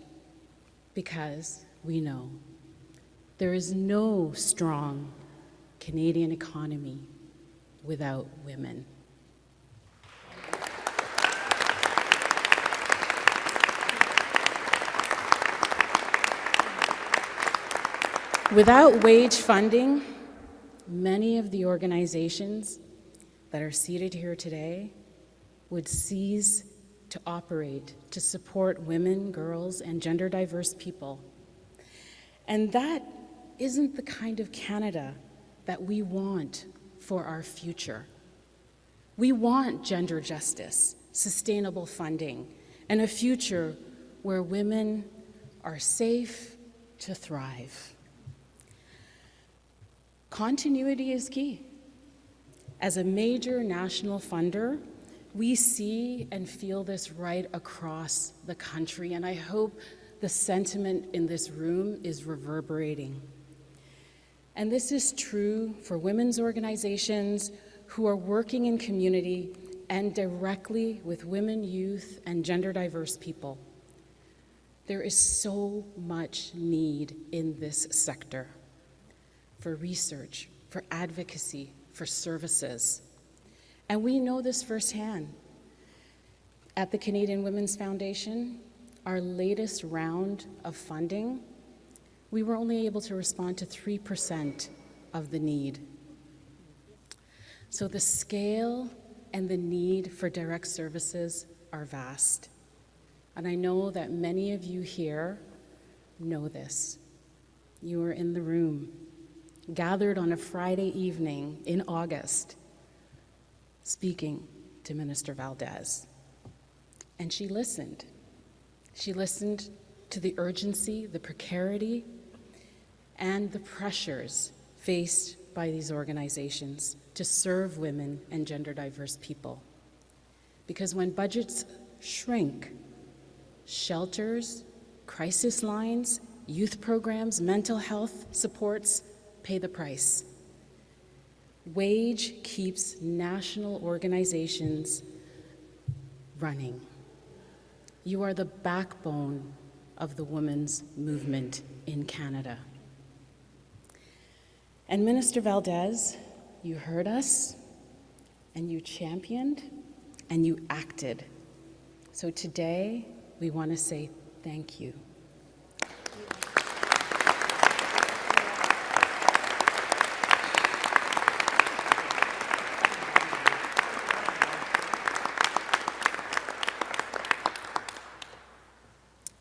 S6: because we know there is no strong Canadian economy without women. Without wage funding, many of the organizations that are seated here today would cease to operate to support women, girls, and gender diverse people. And that isn't the kind of Canada that we want for our future. We want gender justice, sustainable funding, and a future where women are safe to thrive. Continuity is key. As a major national funder, we see and feel this right across the country, and I hope the sentiment in this room is reverberating. And this is true for women's organizations who are working in community and directly with women, youth, and gender diverse people. There is so much need in this sector for research, for advocacy, for services. And we know this firsthand. At the Canadian Women's Foundation, our latest round of funding, we were only able to respond to 3% of the need. So the scale and the need for direct services are vast. And I know that many of you here know this. You were in the room, gathered on a Friday evening in August, speaking to Minister Valdez. And she listened. She listened to the urgency, the precarity, and the pressures faced by these organizations to serve women and gender diverse people. Because when budgets shrink, shelters, crisis lines, youth programs, mental health supports pay the price. Wage keeps national organizations running. You are the backbone of the women's movement in Canada. And Minister Valdez, you heard us, and you championed, and you acted. So today, we want to say thank you.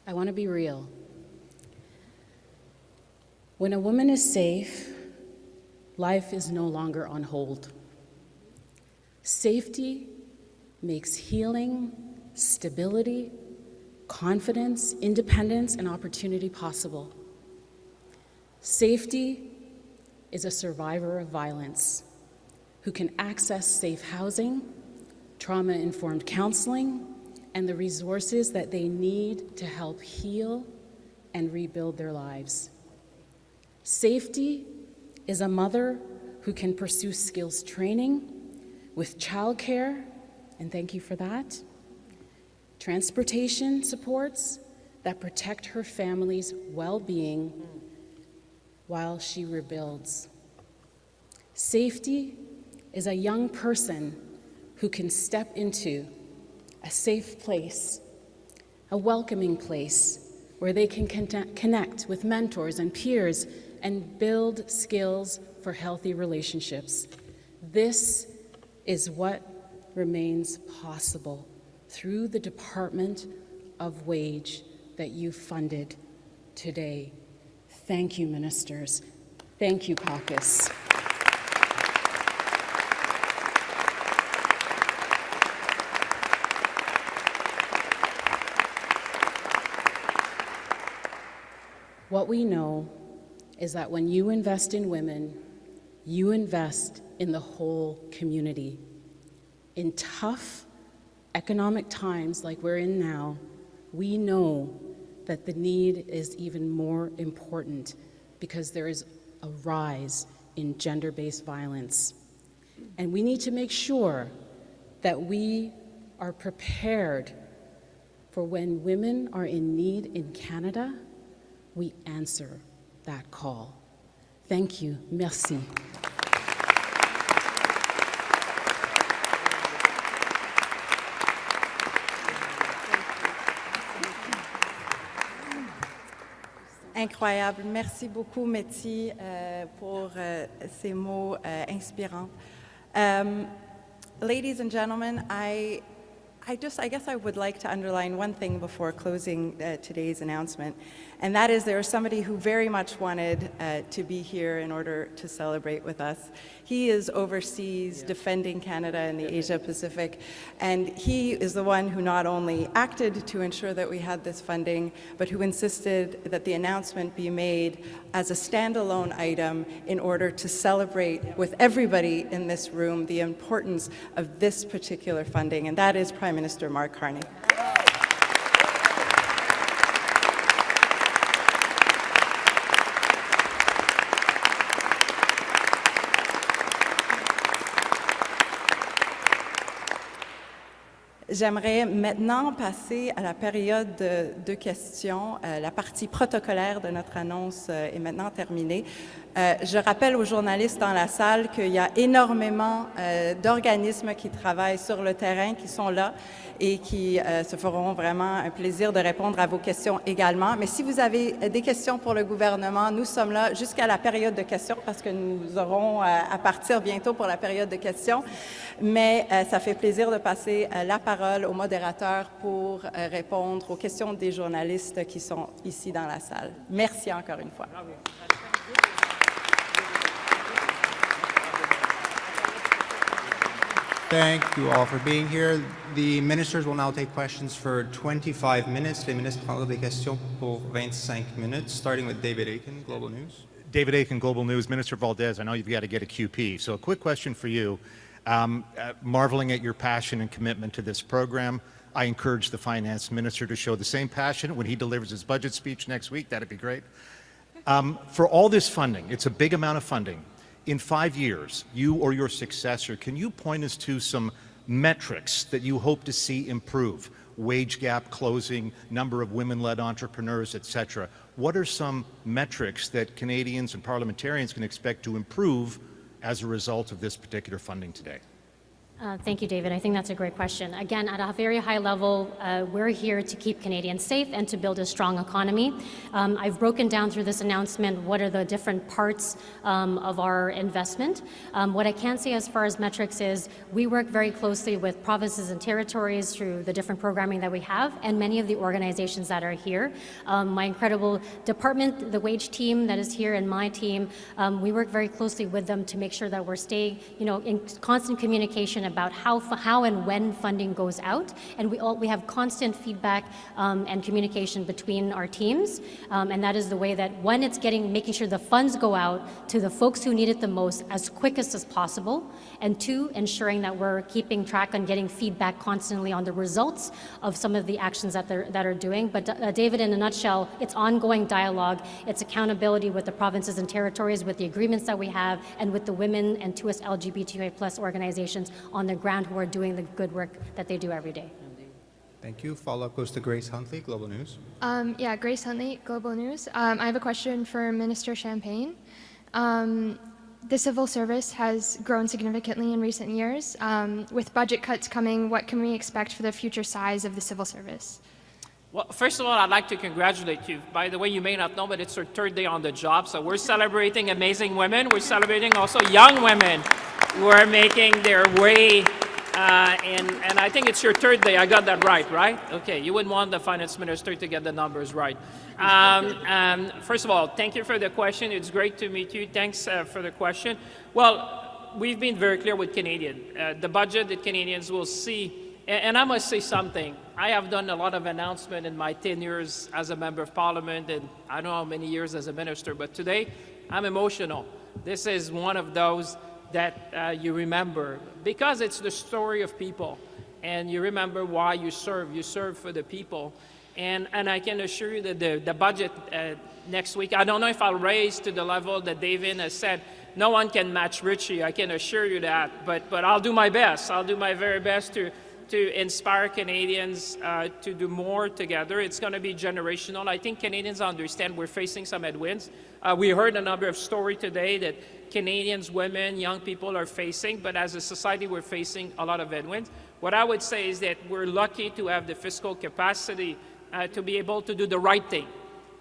S6: I want to be real. When a woman is safe, life is no longer on hold. Safety makes healing, stability, confidence, independence, and opportunity possible. Safety is a survivor of violence who can access safe housing, trauma-informed counseling, and the resources that they need to help heal and rebuild their lives. Safety is a mother who can pursue skills training with childcare, and thank you for that, transportation supports that protect her family's well-being while she rebuilds. Safety is a young person who can step into a safe place, a welcoming place where they can connect with mentors and peers and build skills for healthy relationships. This is what remains possible through the Department of Wage that you funded today. Thank you, ministers. Thank you, caucus. What we know is that when you invest in women, you invest in the whole community. In tough economic times like we're in now, we know that the need is even more important because there is a rise in gender-based violence. And we need to make sure that we are prepared for when women are in need in Canada, we answer that call. Thank you. Merci.
S1: Incroyable. Merci beaucoup, Mitzie, pour ces mots inspirants. Ladies and gentlemen, I guess I would like to underline one thing before closing today's announcement, and that is there is somebody who very much wanted to be here in order to celebrate with us. He is overseas defending Canada in the Asia Pacific, and he is the one who not only acted to ensure that we had this funding, but who insisted that the announcement be made as a standalone item in order to celebrate with everybody in this room the importance of this particular funding, and that is Prime Minister Mark Carney. J'aimerais maintenant passer à la période de questions. La partie protocolaire de notre annonce est maintenant terminée. Je rappelle aux journalistes dans la salle qu'il y a énormément d'organismes qui travaillent sur le terrain, qui sont là et qui se feront vraiment un plaisir de répondre à vos questions également. Mais si vous avez des questions pour le gouvernement, nous sommes là jusqu'à la période de questions parce que nous aurons à partir bientôt pour la période de questions. Mais ça fait plaisir de passer la parole au modérateur pour répondre aux questions des journalistes qui sont ici dans la salle. Merci encore une fois.
S7: Thank you all for being here. The ministers will now take questions for 25 minutes. Les ministres prendront des questions pour 25 minutes, starting with David Aiken, Global News.
S8: David Aiken, Global News. Minister Valdez, I know you've got to get a QP. So a quick question for you. Marveling at your passion and commitment to this program, I encourage the finance minister to show the same passion when he delivers his budget speech next week. That'd be great. For all this funding, it's a big amount of funding. In 5 years, you or your successor, can you point us to some metrics that you hope to see improve? Wage gap closing, number of women-led entrepreneurs, etc. What are some metrics that Canadians and parliamentarians can expect to improve as a result of this particular funding today?
S3: Thank you, David. I think that's a great question. Again, at a very high level, we're here to keep Canadians safe and to build a strong economy. I've broken down through this announcement what are the different parts of our investment. What I can say as far as metrics is we work very closely with provinces and territories through the different programming that we have and many of the organizations that are here. My incredible department, the wage team that is here, and my team, we work very closely with them to make sure that we're staying, in constant communication about how and when funding goes out, and we have constant feedback and communication between our teams, and that is the way that when it's making sure the funds go out to the folks who need it the most as quickest as possible, and two, ensuring that we're keeping track on getting feedback constantly on the results of some of the actions that are doing. But David, in a nutshell, it's ongoing dialogue, it's accountability with the provinces and territories, with the agreements that we have, and with the women and 2S LGBTQI+ organizations on the ground who are doing the good work that they do every day.
S7: Thank you. Follow-up goes to Grace Huntley, Global News.
S9: Grace Huntley, Global News. I have a question for Minister Champagne. The civil service has grown significantly in recent years. With budget cuts coming, what can we expect for the future size of the civil service?
S2: Well, first of all, I'd like to congratulate you. By the way, you may not know, but it's our third day on the job, so we're celebrating amazing women. We're celebrating also young women who are making their way, and I think it's your third day. I got that right? Okay, you wouldn't want the finance minister to get the numbers right. First of all, thank you for the question. It's great to meet you. Thanks for the question. Well, we've been very clear with Canadians. The budget that Canadians will see, and I must say something. I have done a lot of announcements in my 10 years as a member of parliament, and I don't know how many years as a minister, but today I'm emotional. This is one of those that you remember because it's the story of people, and you remember why you serve. You serve for the people, and I can assure you that the budget next week, I don't know if I'll raise to the level that David has said. No one can match Rechie, I can assure you that, but I'll do my best. I'll do my very best to inspire Canadians to do more together. It's going to be generational. I think Canadians understand we're facing some headwinds. We heard a number of stories today that Canadians, women, young people are facing, but as a society, we're facing a lot of headwinds. What I would say is that we're lucky to have the fiscal capacity to be able to do the right thing.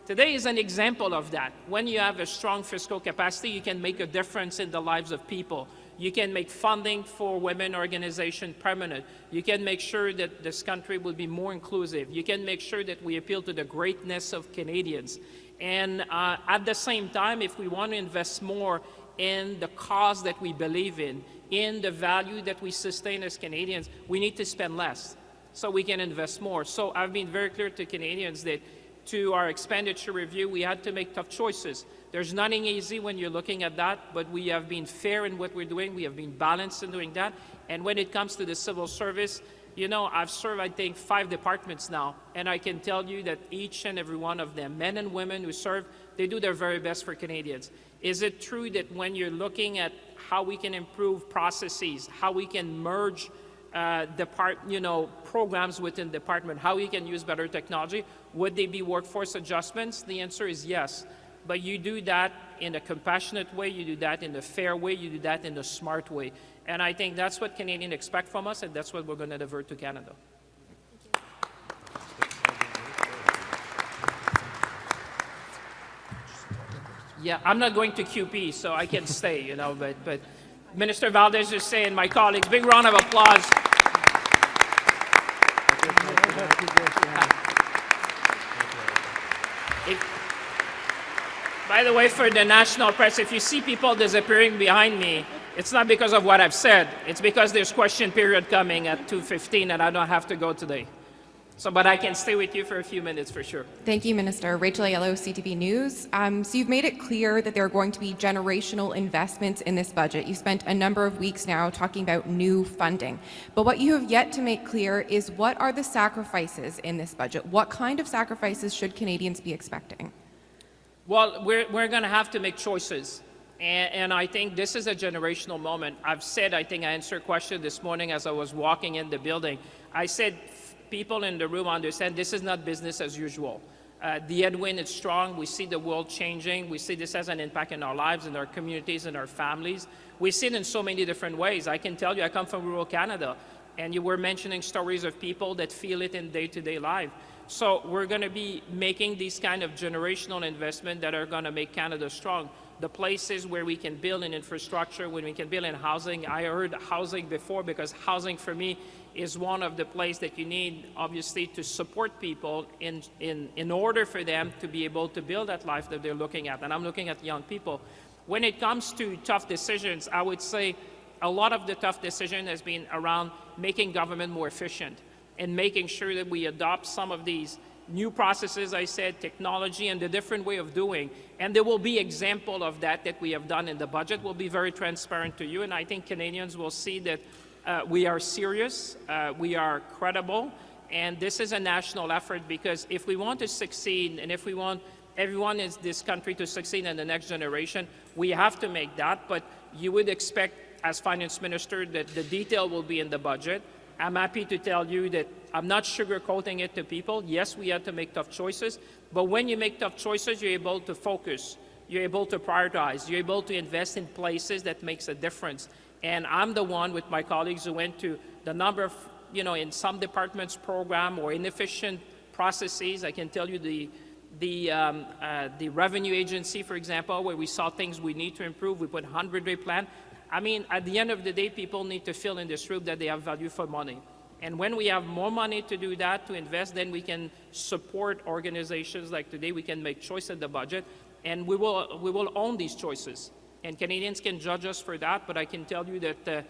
S2: Today is an example of that. When you have a strong fiscal capacity, you can make a difference in the lives of people. You can make funding for women organizations permanent. You can make sure that this country will be more inclusive. You can make sure that we appeal to the greatness of Canadians. And at the same time, if we want to invest more in the cause that we believe in the value that we sustain as Canadians, we need to spend less so we can invest more. So I've been very clear to Canadians that to our expenditure review, we had to make tough choices. There's nothing easy when you're looking at that, but we have been fair in what we're doing. We have been balanced in doing that. And when it comes to the civil service, I've served, I think, 5 departments now, and I can tell you that each and every one of them, men and women who serve, they do their very best for Canadians. Is it true that when you're looking at how we can improve processes, how we can merge programs within department, how we can use better technology. Would they be workforce adjustments? The answer is yes. But you do that in a compassionate way, you do that in a fair way, you do that in a smart way. And I think that's what Canadians expect from us, and that's what we're going to deliver to Canada. Yeah, I'm not going to QP, so I can stay, but Minister Valdez is saying, my colleagues, big round of applause. By the way, for the national press, if you see people disappearing behind me, it's not because of what I've said. It's because there's question period coming at 2:15 and I don't have to go today. But I can stay with you for a few minutes for sure.
S10: Thank you, Minister. Rachel Aiello, CTV News. So you've made it clear that there are going to be generational investments in this budget. You spent a number of weeks now talking about new funding. But what you have yet to make clear is what are the sacrifices in this budget? What kind of sacrifices should Canadians be expecting?
S2: Well, we're going to have to make choices. And I think this is a generational moment. I've said, I think I answered a question this morning as I was walking in the building. I said, people in the room understand this is not business as usual. The headwind is strong. We see the world changing. We see this has an impact in our lives, in our communities, in our families. We see it in so many different ways. I can tell you, I come from rural Canada, and you were mentioning stories of people that feel it in day-to-day life. So we're going to be making these kind of generational investments that are going to make Canada strong. The places where we can build in infrastructure, when we can build in housing. I heard housing before because housing for me is one of the places that you need, obviously, to support people in order for them to be able to build that life that they're looking at. And I'm looking at young people. When it comes to tough decisions, I would say a lot of the tough decision has been around making government more efficient and making sure that we adopt some of these new processes, I said, technology, and the different way of doing. And there will be example of that we have done in the budget. We'll be very transparent to you, and I think Canadians will see that we are serious, we are credible, and this is a national effort, because if we want to succeed and if we want everyone in this country to succeed in the next generation, we have to make that. But you would expect, as Finance Minister, that the detail will be in the budget. I'm happy to tell you that I'm not sugarcoating it to people. Yes, we had to make tough choices, but when you make tough choices, you're able to focus, you're able to prioritize, you're able to invest in places that makes a difference. And I'm the one with my colleagues who went to the number of, in some departments program or inefficient processes. I can tell you the revenue agency, for example, where we saw things we need to improve. We put 100-day plan. I mean, at the end of the day, people need to feel in this room that they have value for money. And when we have more money to do that, to invest, then we can support organizations like today. We can make choices in the budget, and we will own these choices. And Canadians can judge us for that, but I can tell you that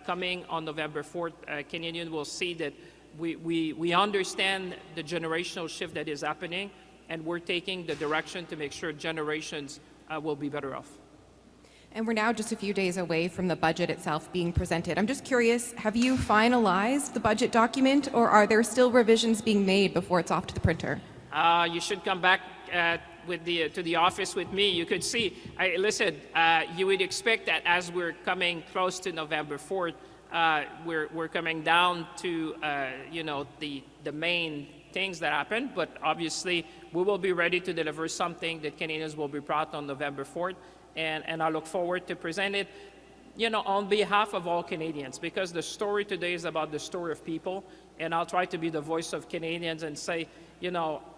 S2: coming on November 4th, Canadians will see that we understand the generational shift that is happening, and we're taking the direction to make sure generations will be better off.
S10: And we're now just a few days away from the budget itself being presented. I'm just curious, have you finalized the budget document, or are there still revisions being made before it's off to the printer?
S2: You should come back to the office with me. You could see, listen, you would expect that as we're coming close to November 4th, we're coming down to, the main things that happen, but obviously we will be ready to deliver something that Canadians will be proud on November 4th. And I look forward to present it, on behalf of all Canadians, because the story today is about the story of people, and I'll try to be the voice of Canadians and say,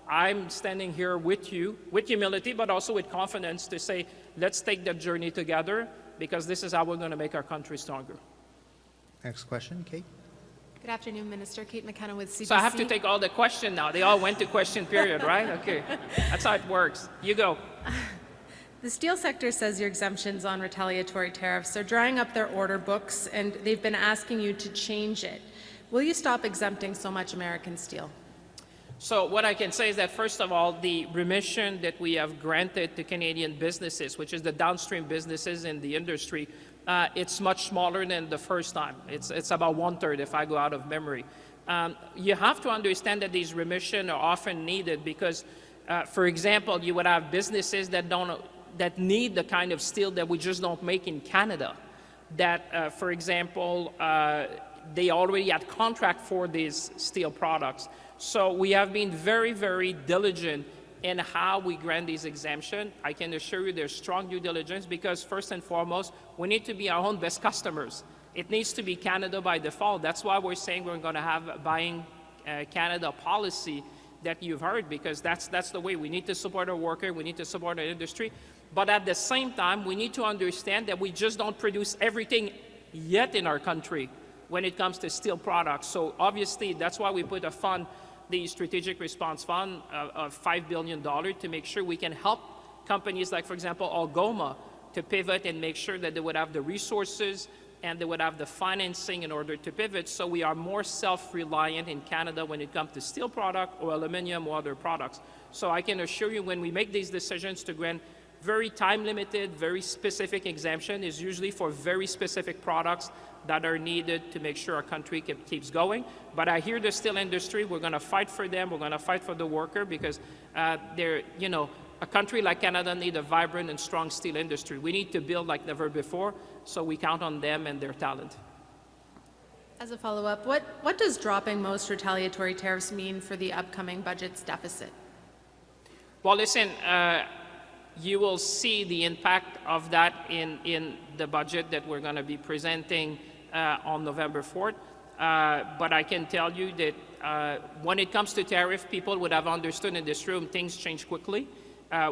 S2: I'm standing here with you, with humility, but also with confidence to say, let's take that journey together, because this is how we're going to make our country stronger.
S7: Next question, Kate.
S11: Good afternoon, Minister. Kate McKenna with CBC.
S2: So I have to take all the questions now. They all went to question period, right? Okay, that's how it works. You go.
S11: The steel sector says your exemptions on retaliatory tariffs are drying up their order books, and they've been asking you to change it. Will you stop exempting so much American steel?
S2: So what I can say is that, first of all, the remission that we have granted to Canadian businesses, which is the downstream businesses in the industry, it's much smaller than the first time. It's about 1/3 if I go out of memory. You have to understand that these remission are often needed because, for example, you would have businesses that need the kind of steel that we just don't make in Canada. That, for example, they already had contract for these steel products. So we have been very, very diligent in how we grant these exemptions. I can assure you there's strong due diligence because first and foremost, we need to be our own best customers. It needs to be Canada by default. That's why we're saying we're going to have a Buying Canada policy that you've heard, because that's the way. We need to support our worker, we need to support our industry, but at the same time, we need to understand that we just don't produce everything yet in our country when it comes to steel products. So obviously, that's why we put a fund, the Strategic Response Fund of $5 billion to make sure we can help companies like, for example, Algoma to pivot and make sure that they would have the resources and they would have the financing in order to pivot, so we are more self-reliant in Canada when it comes to steel product or aluminum or other products. So I can assure you when we make these decisions to grant very time-limited, very specific exemption is usually for very specific products that are needed to make sure our country keeps going. But I hear the steel industry, we're going to fight for them, we're going to fight for the worker because they're, you know, a country like Canada needs a vibrant and strong steel industry. We need to build like never before, so we count on them and their talent.
S11: As a follow-up, what does dropping most retaliatory tariffs mean for the upcoming budget's deficit?
S2: Well, listen, you will see the impact of that in the budget that we're going to be presenting on November 4th. But I can tell you that when it comes to tariff, people would have understood in this room things change quickly.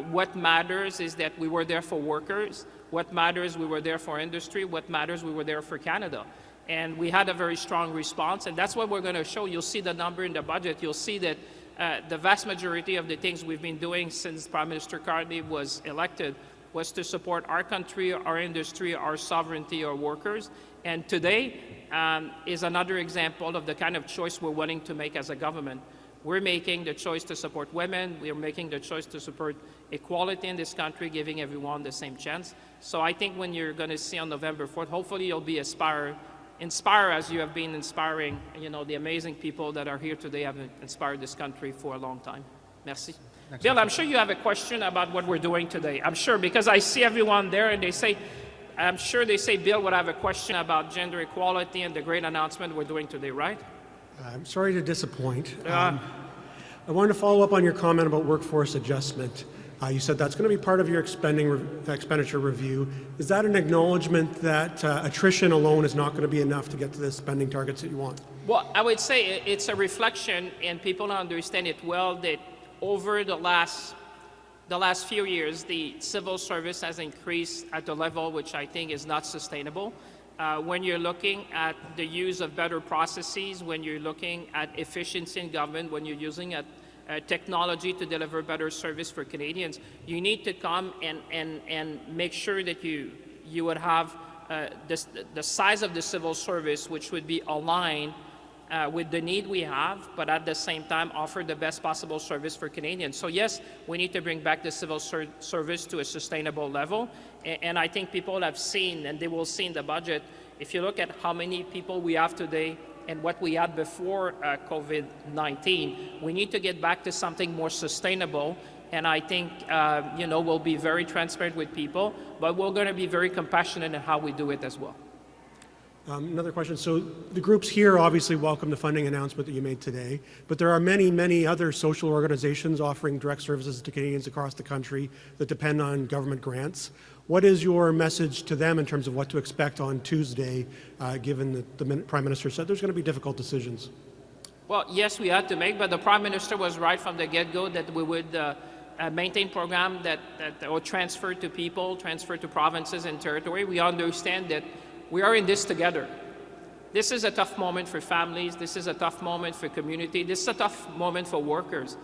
S2: What matters is that we were there for workers. What matters, we were there for industry. What matters, we were there for Canada. And we had a very strong response, and that's what we're going to show. You'll see the number in the budget. You'll see that the vast majority of the things we've been doing since Prime Minister Carney was elected was to support our country, our industry, our sovereignty, our workers. And today is another example of the kind of choice we're willing to make as a government. We're making the choice to support women. We're making the choice to support equality in this country, giving everyone the same chance. So I think when you're going to see on November 4th, hopefully you'll be inspired as you have been inspiring, you know, the amazing people that are here today have inspired this country for a long time. Merci. Bill, I'm sure you have a question about what we're doing today. I'm sure, because I see everyone there and they say, I'm sure they say Bill would have a question about gender equality and the great announcement we're doing today, right?
S12: I'm sorry to disappoint. I wanted to follow up on your comment about workforce adjustment. You said that's going to be part of your expenditure review. Is that an acknowledgement that attrition alone is not going to be enough to get to the spending targets that you want?
S2: Well, I would say it's a reflection, and people understand it well, that over the last few years, the civil service has increased at a level which I think is not sustainable. When you're looking at the use of better processes, when you're looking at efficiency in government, when you're using technology to deliver better service for Canadians, you need to come and make sure that you would have the size of the civil service which would be aligned with the need we have, but at the same time offer the best possible service for Canadians. So yes, we need to bring back the civil service to a sustainable level, and I think people have seen, and they will see in the budget, if you look at how many people we have today and what we had before COVID-19, we need to get back to something more sustainable. And I think, you know, we'll be very transparent with people, but we're going to be very compassionate in how we do it as well.
S12: Another question. So the groups here obviously welcome the funding announcement that you made today, but there are many, many other social organizations offering direct services to Canadians across the country that depend on government grants. What is your message to them in terms of what to expect on Tuesday, given that the Prime Minister said there's going to be difficult decisions?
S2: Well, yes, we had to make, but the Prime Minister was right from the get-go that we would maintain program that or transfer to people, transfer to provinces and territory. We understand that we are in this together. This is a tough moment for families. This is a tough moment for community. This is a tough moment for workers.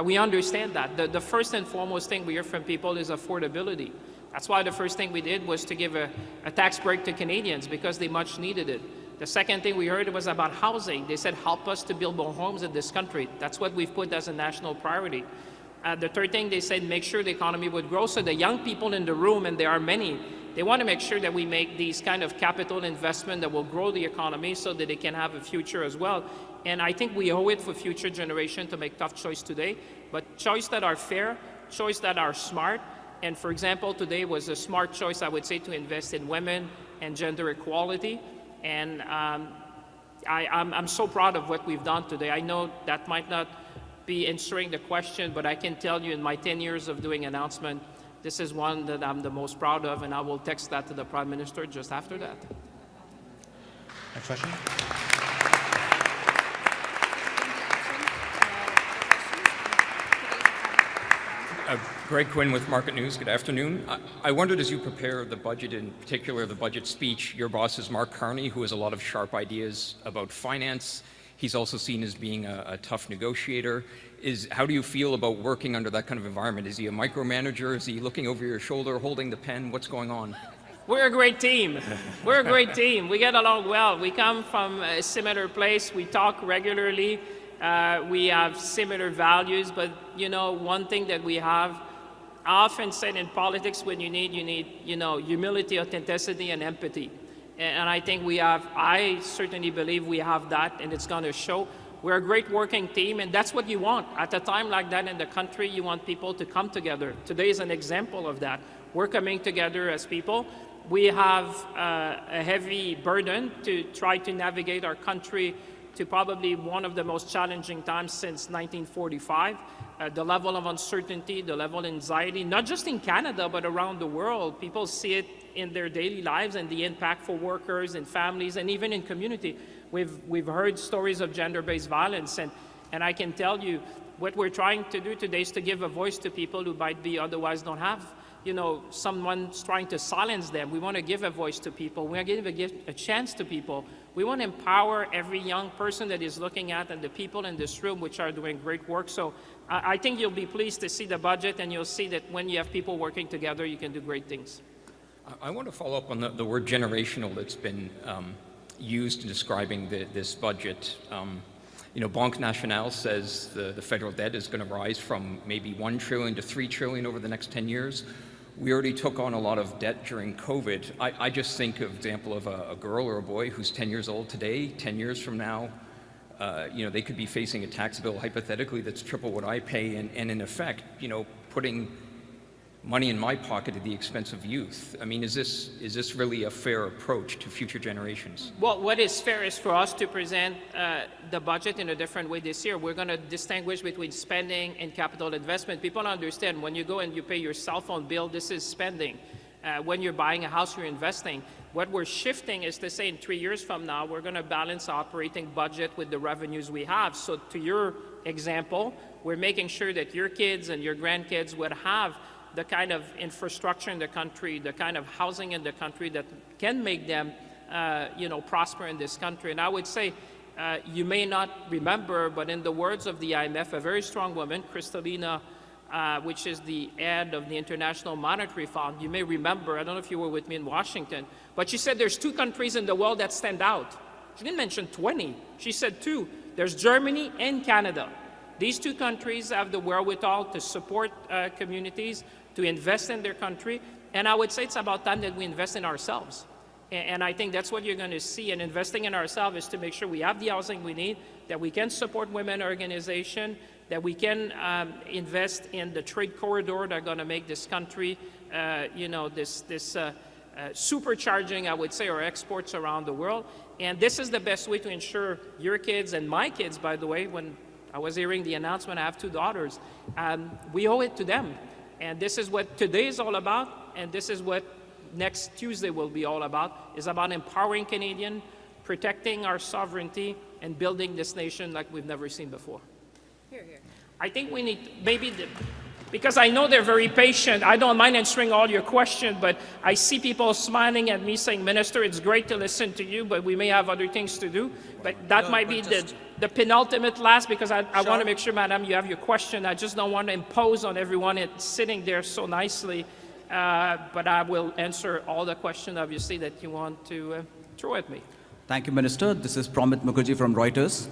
S2: We understand that. The first and foremost thing we hear from people is affordability. That's why the first thing we did was to give a tax break to Canadians because they much needed it. The second thing we heard was about housing. They said, help us to build more homes in this country. That's what we've put as a national priority. The third thing they said, make sure the economy would grow. So the young people in the room, and there are many, they want to make sure that we make these kind of capital investment that will grow the economy so that they can have a future as well. And I think we owe it for future generations to make tough choices today, but choices that are fair, choices that are smart. And for example, today was a smart choice, I would say, to invest in women and gender equality. And I'm so proud of what we've done today. I know that might not be answering the question, but I can tell you in my 10 years of doing announcement, this is one that I'm the most proud of, and I will text that to the Prime Minister just after that.
S7: Next question.
S13: Greg Quinn with Market News. Good afternoon. I wondered, as you prepare the budget, in particular the budget speech, your boss is Mark Carney, who has a lot of sharp ideas about finance. He's also seen as being a tough negotiator. How do you feel about working under that kind of environment? Is he a micromanager? Is he looking over your shoulder, holding the pen? What's going on?
S2: We're a great team. We're a great team. We get along well. We come from a similar place. We talk regularly. We have similar values, but you know, one thing that we have, I often say in politics, when you need, you know, humility, authenticity, and empathy. And I think we have, I certainly believe we have that, and it's going to show. We're a great working team, and that's what you want. At a time like that in the country, you want people to come together. Today is an example of that. We're coming together as people. We have a heavy burden to try to navigate our country to probably one of the most challenging times since 1945. The level of uncertainty, the level of anxiety, not just in Canada, but around the world. People see it in their daily lives and the impact for workers and families and even in community. We've heard stories of gender-based violence, and I can tell you what we're trying to do today is to give a voice to people who might be otherwise don't have, you know, someone's trying to silence them. We want to give a voice to people. We want to give a chance to people. We want to empower every young person that is looking at and the people in this room which are doing great work. So I think you'll be pleased to see the budget, and you'll see that when you have people working together, you can do great things.
S13: I want to follow up on the word generational that's been used in describing this budget. You know, Banque Nationale says the federal debt is going to rise from maybe $1 trillion to $3 trillion over the next 10 years. We already took on a lot of debt during COVID. I just think of example of a girl or a boy who's 10 years old today. 10 years from now, you know, they could be facing a tax bill hypothetically that's triple what I pay, and in effect, you know, putting money in my pocket at the expense of youth. I mean, is this really a fair approach to future generations?
S2: Well, what is fair is for us to present the budget in a different way this year. We're going to distinguish between spending and capital investment. People understand when you go and you pay your cell phone bill, this is spending. When you're buying a house, you're investing. What we're shifting is to say in 3 years from now, we're going to balance our operating budget with the revenues we have. So to your example, we're making sure that your kids and your grandkids would have the kind of infrastructure in the country, the kind of housing in the country that can make them, you know, prosper in this country. And I would say, you may not remember, but in the words of the IMF, a very strong woman, Kristalina, which is the head of the International Monetary Fund, you may remember, I don't know if you were with me in Washington, but she said there's 2 countries in the world that stand out. She didn't mention 20. She said 2. There's Germany and Canada. These 2 countries have the wherewithal to support communities, to invest in their country, and I would say it's about time that we invest in ourselves. And I think that's what you're going to see, and investing in ourselves is to make sure we have the housing we need, that we can support women organization, that we can invest in the trade corridor that are going to make this country, you know, this supercharging, I would say, our exports around the world. And this is the best way to ensure your kids, and my kids, by the way, when I was hearing the announcement, I have 2 daughters, we owe it to them. And this is what today is all about, and this is what next Tuesday will be all about, is about empowering Canadians, protecting our sovereignty, and building this nation like we've never seen before.
S11: Here, here.
S2: I think we need, maybe, because I know they're very patient, I don't mind answering all your questions, but I see people smiling at me saying, Minister, it's great to listen to you, but we may have other things to do. But that might be the penultimate last, because I want to make sure, Madam, you have your question. I just don't want to impose on everyone. It's sitting there so nicely. But I will answer all the questions, obviously, that you want to throw at me.
S14: Thank you, Minister. This is Pramit Mukherjee from Reuters.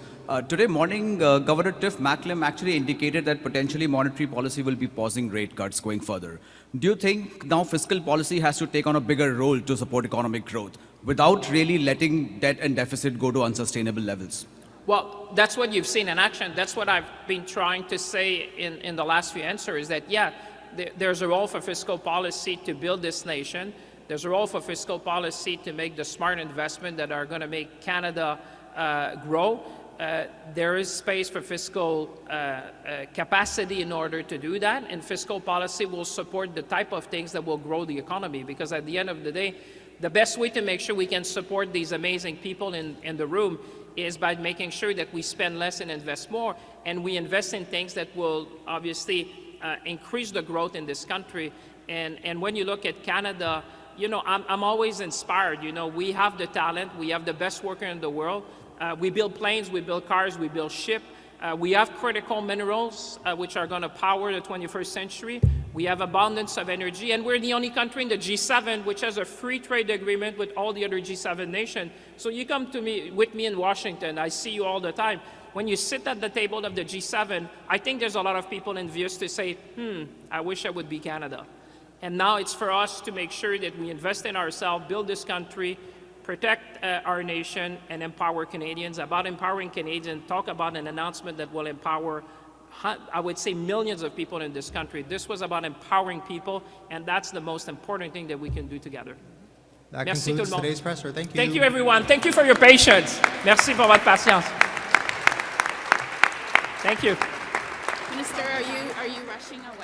S14: Today morning, Governor Tiff Macklem actually indicated that potentially monetary policy will be pausing rate cuts going further. Do you think now fiscal policy has to take on a bigger role to support economic growth without really letting debt and deficit go to unsustainable levels?
S2: Well, that's what you've seen in action. That's what I've been trying to say in the last few answers, is that, yeah, there's a role for fiscal policy to build this nation. There's a role for fiscal policy to make the smart investment that are going to make Canada grow, there is space for fiscal capacity in order to do that, and fiscal policy will support the type of things that will grow the economy, because at the end of the day, the best way to make sure we can support these amazing people in the room is by making sure that we spend less and invest more, and we invest in things that will obviously increase the growth in this country. And when you look at Canada, you know, I'm always inspired. You know, we have the talent, we have the best worker in the world. We build planes, we build cars, we build ships. We have critical minerals, which are going to power the 21st century. We have abundance of energy, and we're the only country in the G7 which has a free trade agreement with all the other G7 nations. So you come with me in Washington, I see you all the time. When you sit at the table of the G7, I think there's a lot of people envious to say, I wish I would be Canada. And now it's for us to make sure that we invest in ourselves, build this country, protect our nation, and empower Canadians. About empowering Canadians, talk about an announcement that will empower, I would say, millions of people in this country. This was about empowering people, and that's the most important thing that we can do together.
S7: That
S2: Merci
S7: concludes
S2: tout le monde.
S7: today's presser. Thank you.
S2: Thank you, everyone. Thank you for your patience. Merci pour votre patience. Thank you.
S6: Minister, are you rushing away?